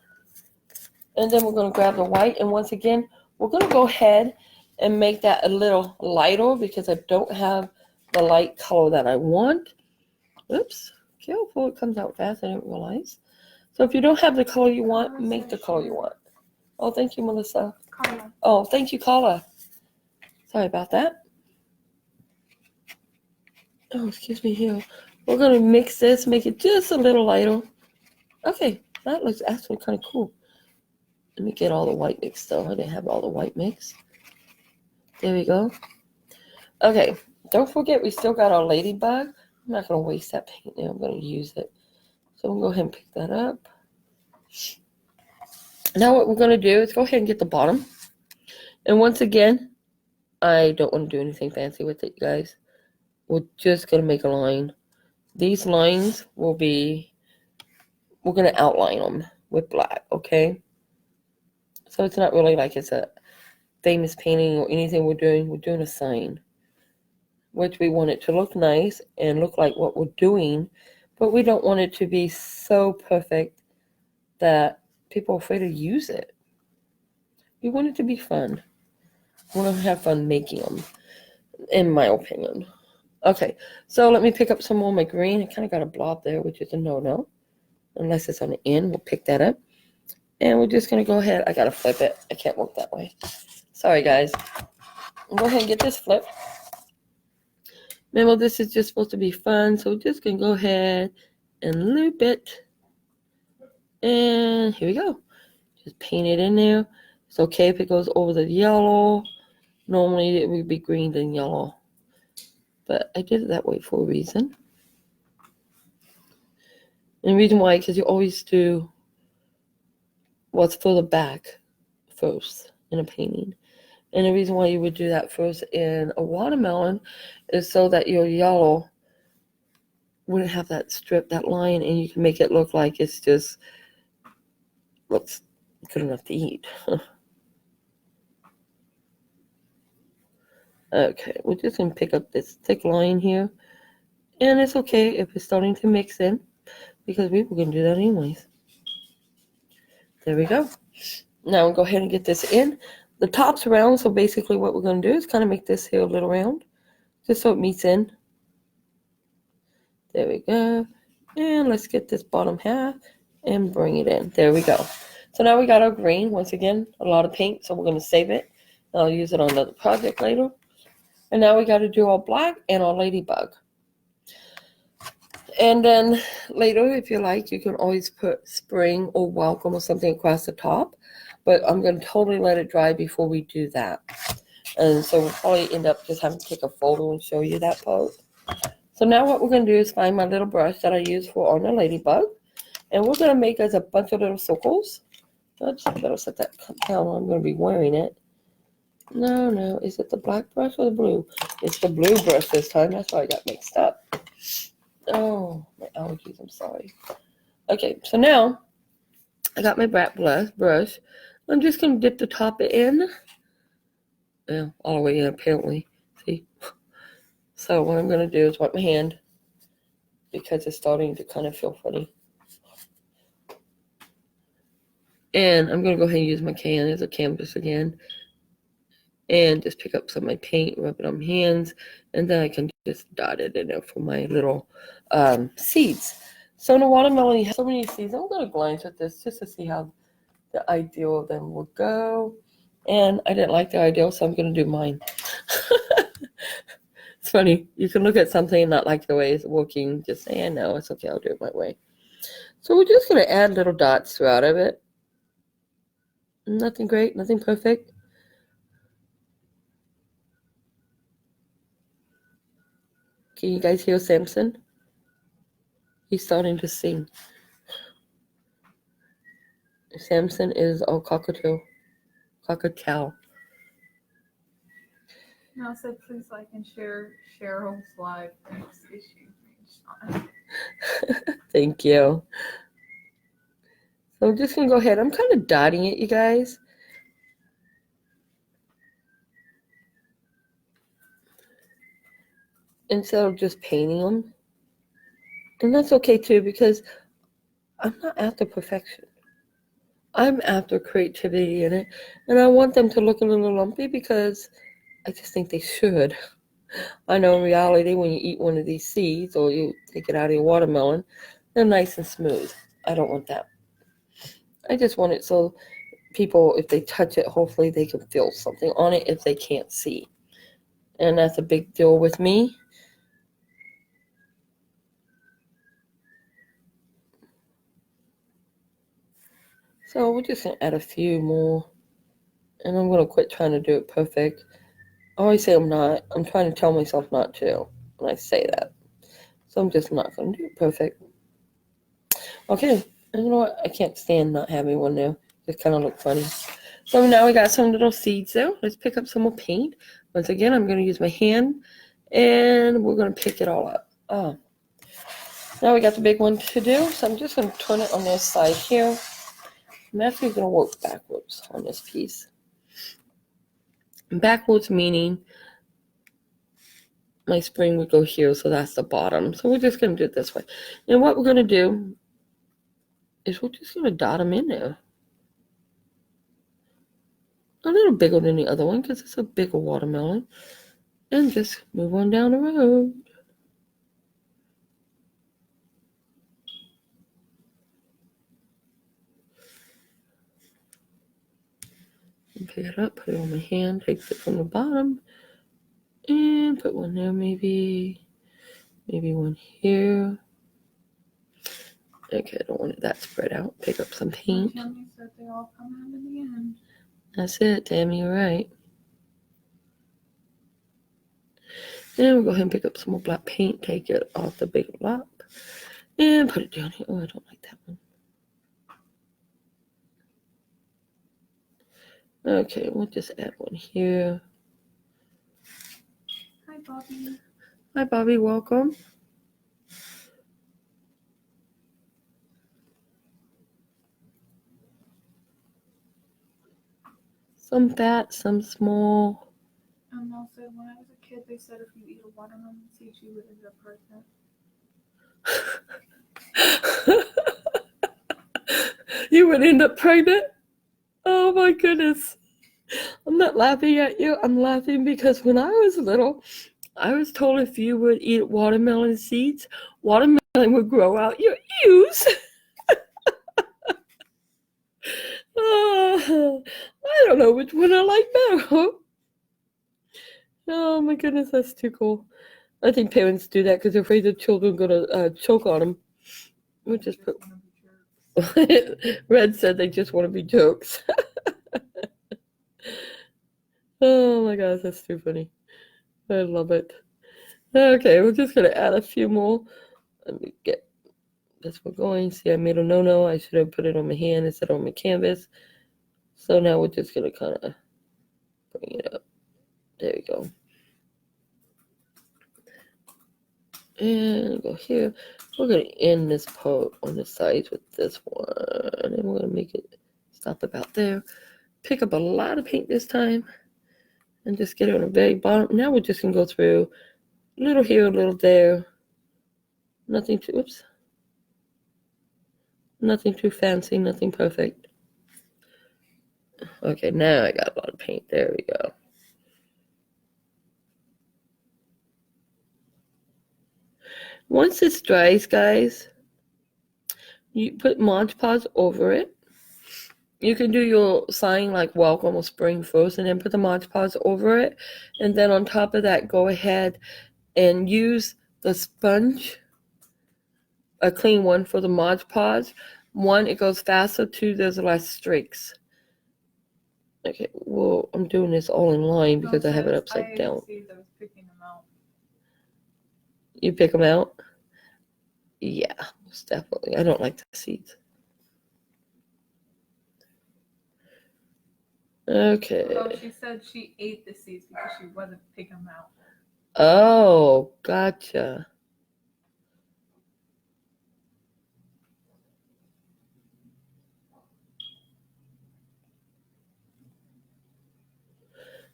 And then we're going to grab the white. And once again, we're going to go ahead and make that a little lighter because I don't have the light color that I want. Oops. Careful, it comes out fast. I didn't realize. So if you don't have the color you want, make the color you want. Oh, thank you, Melissa.
Carla.
Oh, thank you, Carla. Sorry about that. Oh, excuse me here. We're going to mix this, make it just a little lighter. Okay, that looks actually kind of cool. Let me get all the white mixed though. I didn't have all the white mix. There we go. Okay, don't forget we still got our ladybug. I'm not going to waste that paint there. I'm going to use it. So we'll go ahead and pick that up. Now what we're going to do is go ahead and get the bottom. And once again, I don't want to do anything fancy with it, you guys. We're just going to make a line. These lines will be, we're going to outline them with black, okay? So it's not really like it's a famous painting or anything we're doing a sign, which we want it to look nice and look like what we're doing, but we don't want it to be so perfect that people are afraid to use it. We want it to be fun. We want to have fun making them, in my opinion. Okay, so let me pick up some more of my green. I kind of got a blob there, which is a no-no. Unless it's on the end, we'll pick that up. And we're just going to go ahead. I got to flip it. I can't work that way. Sorry, guys. I'll go ahead and get this flipped. Remember, this is just supposed to be fun, so we're just going to go ahead and loop it. And here we go. Just paint it in there. It's okay if it goes over the yellow. Normally, it would be green than yellow. But I did it that way for a reason. And the reason why, because you always do what's further back first in a painting. And the reason why you would do that first in a watermelon is so that your yellow wouldn't have that strip, that line, and you can make it look like it's just looks good enough to eat. Okay, we're just going to pick up this thick line here. And it's okay if it's starting to mix in, because we were going to do that anyways. There we go. Now we'll go ahead and get this in. The top's round, so basically what we're going to do is kind of make this here a little round, just so it meets in. There we go. And let's get this bottom half and bring it in. There we go. So now we got our green. Once again, a lot of paint, so we're going to save it. I'll use it on another project later. And now we got to do our black and our ladybug. And then later, if you like, you can always put spring or welcome or something across the top. But I'm going to totally let it dry before we do that. And so we'll probably end up just having to take a photo and show you that part. So now what we're going to do is find my little brush that I use for on the ladybug. And we're going to make us a bunch of little circles. Oops, I better set that down. I'm going to be wearing it. No. Is it the black brush or the blue? It's the blue brush this time. That's why I got mixed up. Oh, my allergies. I'm sorry. Okay, so now I got my black brush. I'm just going to dip the top in. Yeah, all the way in, apparently. See? So what I'm going to do is wipe my hand because it's starting to kind of feel funny. And I'm going to go ahead and use my can as a canvas again. And just pick up some of my paint, rub it on my hands, and then I can just dot it in there for my little seeds. So in a watermelon, you have so many seeds. I'm going to glance at this just to see how the ideal of them will go. And I didn't like the ideal, so I'm going to do mine. It's funny. You can look at something and not like the way it's working. Just say, no, it's okay. I'll do it my way. So we're just going to add little dots throughout of it. Nothing great, nothing perfect. Can you guys hear Samson? He's starting to sing. Samson is our cockatiel.
Now said, please like and share Cheryl's live next issue.
Thank you. So I'm just going to go ahead. I'm kind of dotting it, you guys. Instead of just painting them. And that's okay too, because I'm not after perfection. I'm after creativity in it. And I want them to look a little lumpy because I just think they should. I know in reality, when you eat one of these seeds or you take it out of your watermelon, they're nice and smooth. I don't want that. I just want it so people, if they touch it, hopefully they can feel something on it if they can't see. And that's a big deal with me. So we're just going to add a few more. And I'm going to quit trying to do it perfect. I always say I'm not. I'm trying to tell myself not to when I say that. So I'm just not going to do it perfect. Okay. And you know what? I can't stand not having one there. It kind of look funny. So now we got some little seeds there. Let's pick up some more paint. Once again, I'm going to use my hand. And we're going to pick it all up. Now we got the big one to do. So I'm just going to turn it on this side here. I'm actually going to work backwards on this piece. Backwards meaning my spring would go here, so that's the bottom. So we're just going to do it this way. And what we're going to do is we're just going to dot them in there. A little bigger than the other one because it's a bigger watermelon. And just move on down the road. And pick it up, put it on my hand, take it from the bottom, and put one there, maybe one here. Okay, I don't want it that spread out. Pick up some paint.
Tammy said they all come out in the end.
That's it, Tammy, you're right. Then we'll go ahead and pick up some more black paint, take it off the big block, and put it down here. Oh, I don't like that one. Okay, we'll just add one here.
Hi, Bobby.
Hi, Bobby, welcome. Some fat, some small.
And also, when I was a kid, they said if you eat a watermelon seed, you would end up pregnant.
You would end up pregnant? Oh my goodness. I'm not laughing at you. I'm laughing because when I was little, I was told if you would eat watermelon seeds, watermelon would grow out your ears. I don't know which one I like better. Oh my goodness, that's too cool. I think parents do that because they're afraid the children are going to choke on them. We'll just put... Red said they just want to be jokes. Oh my gosh, that's too funny. I love it. Okay, we're just going to add a few more. Let me get this one going. See, I made a no-no. I should have put it on my hand instead of on my canvas. So now we're just going to kind of bring it up. There we go. And go here. We're going to end this part on the sides with this one. And then we're going to make it stop about there. Pick up a lot of paint this time. And just get it on the very bottom. Now we're just going to go through a little here, a little there. Nothing too, oops. Nothing too fancy, nothing perfect. Okay, now I got a lot of paint. There we go. Once this dries, guys, you put Mod Podge over it. You can do your sign like welcome or spring first and then put the Mod Podge over it. And then on top of that, go ahead and use the sponge, a clean one for the Mod Podge. One, it goes faster. Two, there's less streaks. Okay, well, I'm doing this all in line because I have it upside down. You pick them out? Yeah, most definitely. I don't like the seeds. Okay.
Oh, she said she ate the seeds because she wasn't picking them out.
Oh, gotcha.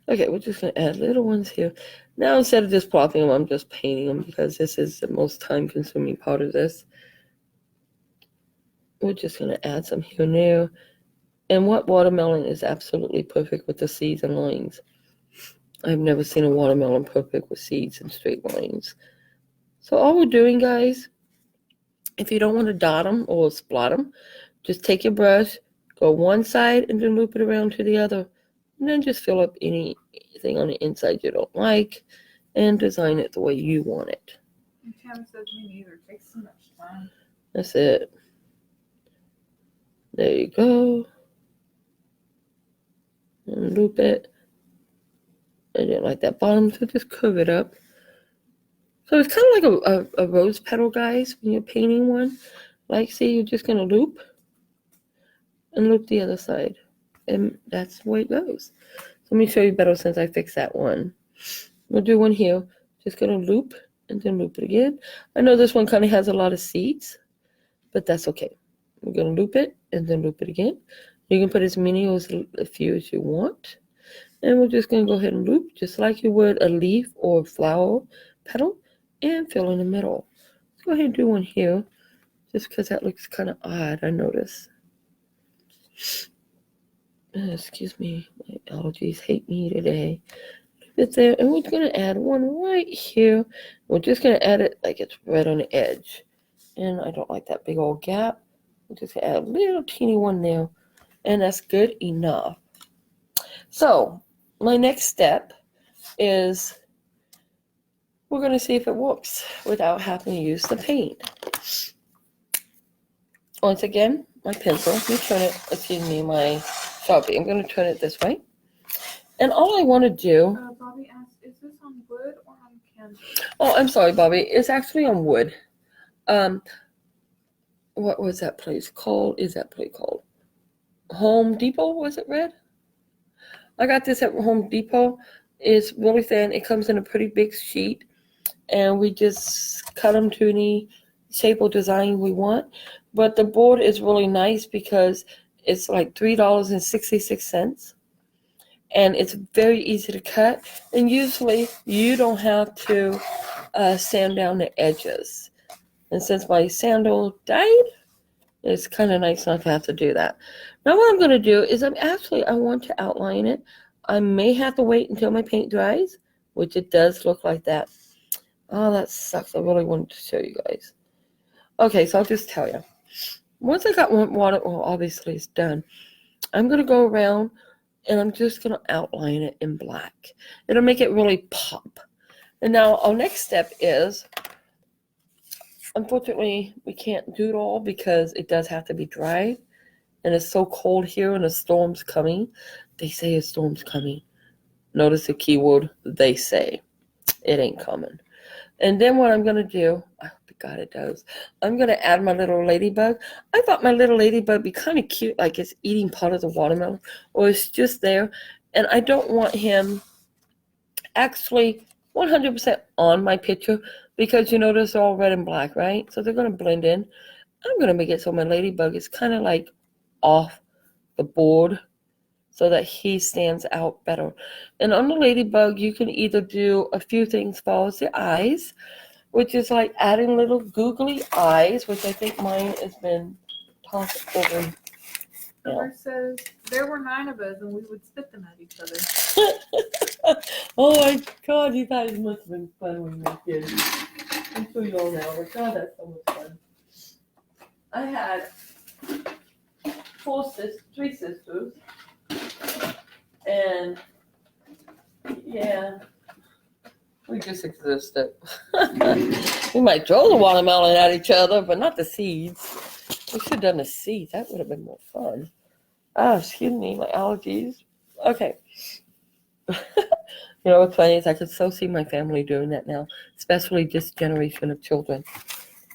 Okay, we're just going to add little ones here. Now, instead of just plopping them, I'm just painting them because this is the most time-consuming part of this. We're just going to add some here and there. And what watermelon is absolutely perfect with the seeds and lines? I've never seen a watermelon perfect with seeds and straight lines. So all we're doing, guys, if you don't want to dot them or splot them, just take your brush, go one side, and then loop it around to the other. And then just fill up anything on the inside you don't like and design it the way you want it.
And Tam says me neither. It takes so much time.
That's it. There you go. And loop it. I didn't like that bottom, so just curve it up. So it's kind of like a rose petal, guys, when you're painting one. Like, see, you're just going to loop and loop the other side. And that's the way it goes. So let me show you better since I fixed that one. We'll do one here. Just going to loop and then loop it again. I know this one kind of has a lot of seeds, but that's okay. We're going to loop it and then loop it again. You can put as many or as few as you want. And we're just going to go ahead and loop just like you would a leaf or flower petal and fill in the middle. Let's go ahead and do one here just because that looks kind of odd, I notice. Excuse me, my allergies hate me today. It's there, and we're going to add one right here. We're just going to add it like it's right on the edge. And I don't like that big old gap. We're just going to add a little teeny one there. And that's good enough. So, my next step is we're going to see if it works without having to use the paint. Once again, my pencil, let me turn it, my Sharpie. I'm going to turn it this way. And all I want to do...
Bobby asked, is this on wood or on canvas?
Oh, I'm sorry, Bobby. It's actually on wood. What was that place called? Home Depot, was it red? I got this at Home Depot. It's really thin. It comes in a pretty big sheet. And we just cut them to any shape or design we want. But the board is really nice because it's like $3.66. And it's very easy to cut. And usually you don't have to sand down the edges. And since my sandal died, it's kind of nice not to have to do that. Now what I'm going to do is I want to outline it. I may have to wait until my paint dries, which it does look like that. Oh, that sucks. I really wanted to show you guys. Okay, so I'll just tell you. Once I got one water, well, obviously it's done. I'm going to go around and I'm just going to outline it in black. It'll make it really pop. And now our next step is, unfortunately, we can't do it all because it does have to be dried. And it's so cold here and a storm's coming. They say a storm's coming. Notice the keyword, they say. It ain't coming. And then what I'm going to do, I hope to God it does, I'm going to add my little ladybug. I thought my little ladybug would be kind of cute, like it's eating part of the watermelon, or it's just there. And I don't want him actually 100% on my picture because you notice they're all red and black, right? So they're going to blend in. I'm going to make it so my ladybug is kind of like off the board so that he stands out better. And on the ladybug, you can either do a few things as far as the eyes, which is like adding little googly eyes, which I think mine has been tossed over.
Robert says, there were 9 of us and we would spit them at each other.
Oh my God, you guys must have been fun when you were kids. I'm so young now, but God, that's so much fun. I had 3 sisters, and yeah, we just existed. We might throw the watermelon at each other, but not the seeds. We should have done the seeds. That would have been more fun. Oh, excuse me, my allergies. Okay. You know what's funny is I could so see my family doing that now, especially this generation of children.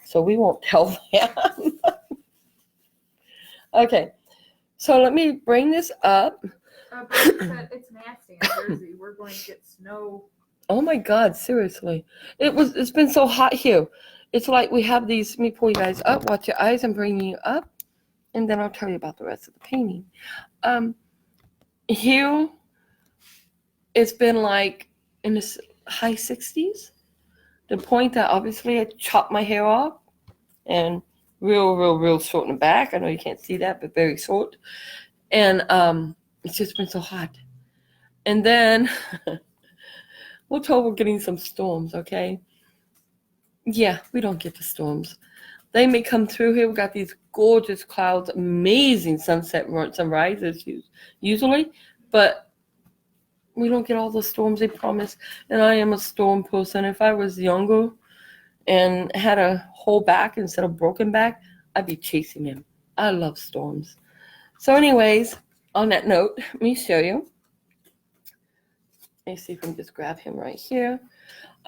So we won't tell them. Okay. So let me bring this up.
But said it's nasty in Jersey. We're going to get snow.
Oh my God, seriously. It's been so hot here. It's like we have these, let me pull you guys up, watch your eyes, I'm bringing you up, and then I'll tell you about the rest of the painting. Here, it's been like in the high 60s. The point that obviously I chopped my hair off and real short in the back. I know you can't see that, but very short. And it's just been so hot. And then we're told we're getting some storms, okay? Yeah, we don't get the storms. They may come through here. We've got these gorgeous clouds, amazing sunset sunrises usually, but we don't get all the storms they promise. And I am a storm person. If I was younger and had a whole back instead of broken back, I'd be chasing him. I love storms. So anyways, on that note, let me show you. Let me see if I can just grab him right here.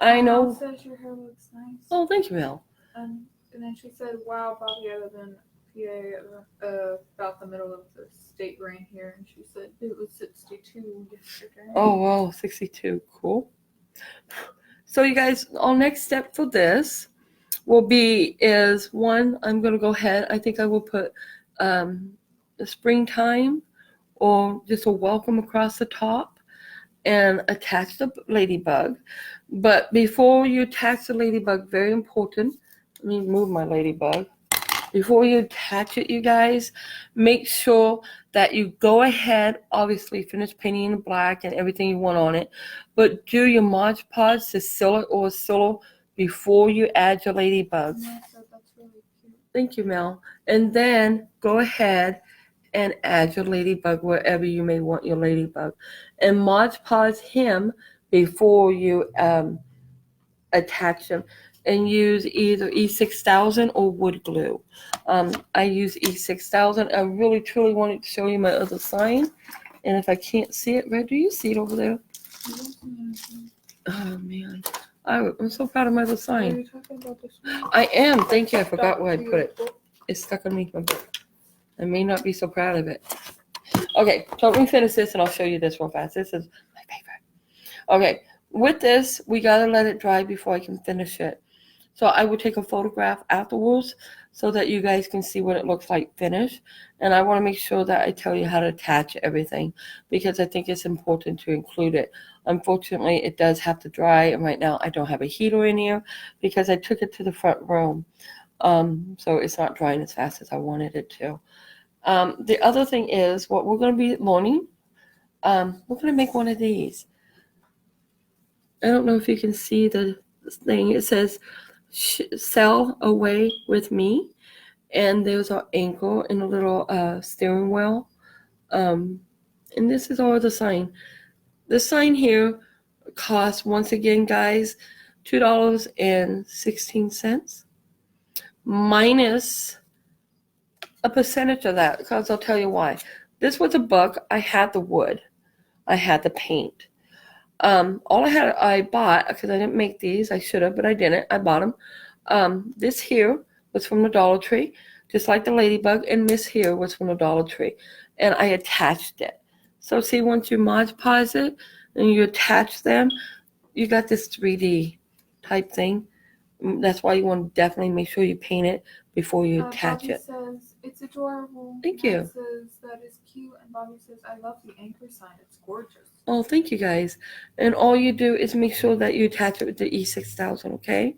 I know.
Mom says your hair looks nice.
Oh, thank you, Mel.
And then she said, wow, Bobby, other than PA, about the middle of the state rain here. And she said it was 62 yesterday.
Oh, wow, 62. Cool. So you guys, our next step for this will be I'm going to go ahead. I think I will put the springtime or just a welcome across the top. and attach the ladybug. But before you attach the ladybug, very important, let me move my ladybug. Before you attach it, you guys, make sure that you go ahead, obviously finish painting the black and everything you want on it, but do your Mod Podge to seal it or seal before you add your ladybug.
That's really cute.
Thank you, Mel. And then go ahead and add your ladybug wherever you may want your ladybug. And Mod Podge him before you attach them, and use either E6000 or wood glue. I use E6000. I really truly wanted to show you my other sign, and if I can't see it, Red, do you see it over there? Oh man, I'm so proud of my other
Are
sign.
you talking about this one?
I am. Thank you. I forgot where I
Stuck to
put
your
it.
book?
It's stuck underneath my book. I may not be so proud of it. Okay, so let me finish this and I'll show you this real fast. This is my favorite. Okay, with this, we gotta let it dry before I can finish it. So I will take a photograph afterwards so that you guys can see what it looks like finished. And I want to make sure that I tell you how to attach everything because I think it's important to include it. Unfortunately, it does have to dry, and right now I don't have a heater in here because I took it to the front room. So it's not drying as fast as I wanted it to. The other thing is what we're going to be learning. We're going to make one of these. I don't know if you can see the thing. It says sail away with me, and there's our ankle and a little steering wheel. And this is all the sign. The sign here costs, once again, guys, $2.16 minus a percentage of that, because I'll tell you why. This was $1. I had the wood. I had the paint. All I bought, because I didn't make these, I should have, but I didn't. I bought them. This here was from the Dollar Tree, just like the ladybug, and this here was from the Dollar Tree, and I attached it. So see, once you Mod Podge it and you attach them, you got this 3D type thing. That's why you want to definitely make sure you paint it before you attach
Bobby
it.
says it's adorable.
Thank you.
Matt says that is cute, and Bobby says I love the anchor sign. It's gorgeous.
Oh, thank you guys. And all you do is make sure that you attach it with the E6000, okay?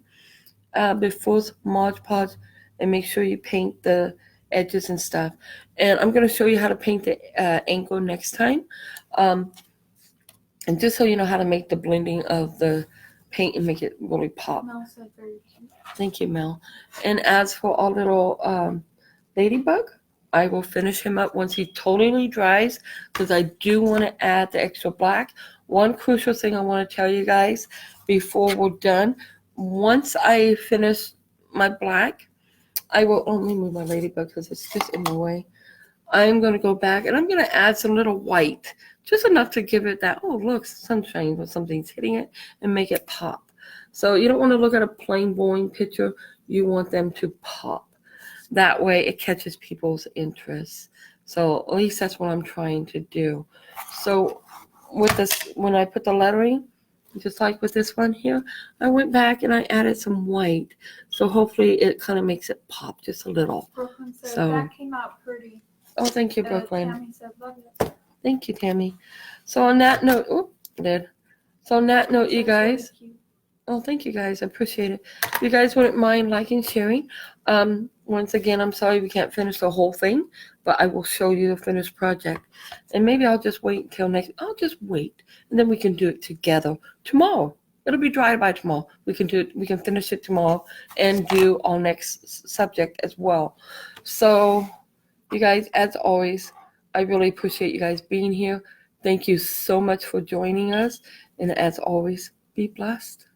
Before Mod Podge, and make sure you paint the edges and stuff. And I'm going to show you how to paint the ankle next time. And just so you know how to make the blending of the paint and make it really pop.
Mel said very cute.
Thank you, Mel. And as for our little ladybug, I will finish him up once he totally dries because I do want to add the extra black. One crucial thing I want to tell you guys before we're done, once I finish my black, I will only move my ladybug because it's just in the way. I'm going to go back and I'm going to add some little white, just enough to give it that, oh, look, sunshine when something's hitting it, and make it pop. So you don't want to look at a plain, boring picture. You want them to pop. That way it catches people's interest. So at least that's what I'm trying to do. So with this, when I put the lettering, just like with this one here, I went back and I added some white. So hopefully it kind of makes it pop just a little.
Brooklyn said
So-
that came out pretty.
Oh, thank you, Brooklyn.
Tammy said love it.
Thank you, Tammy. So on that note, So on that note, you
That's really
guys,
cute.
oh, thank you guys. I appreciate it. If you guys wouldn't mind liking, sharing. Once again, I'm sorry we can't finish the whole thing, but I will show you the finished project. And maybe I'll just wait until next, I'll just wait. And then we can do it together tomorrow. It'll be dry by tomorrow. We can do it, we can finish it tomorrow and do our next subject as well. So you guys, as always, I really appreciate you guys being here. Thank you so much for joining us. And as always, be blessed.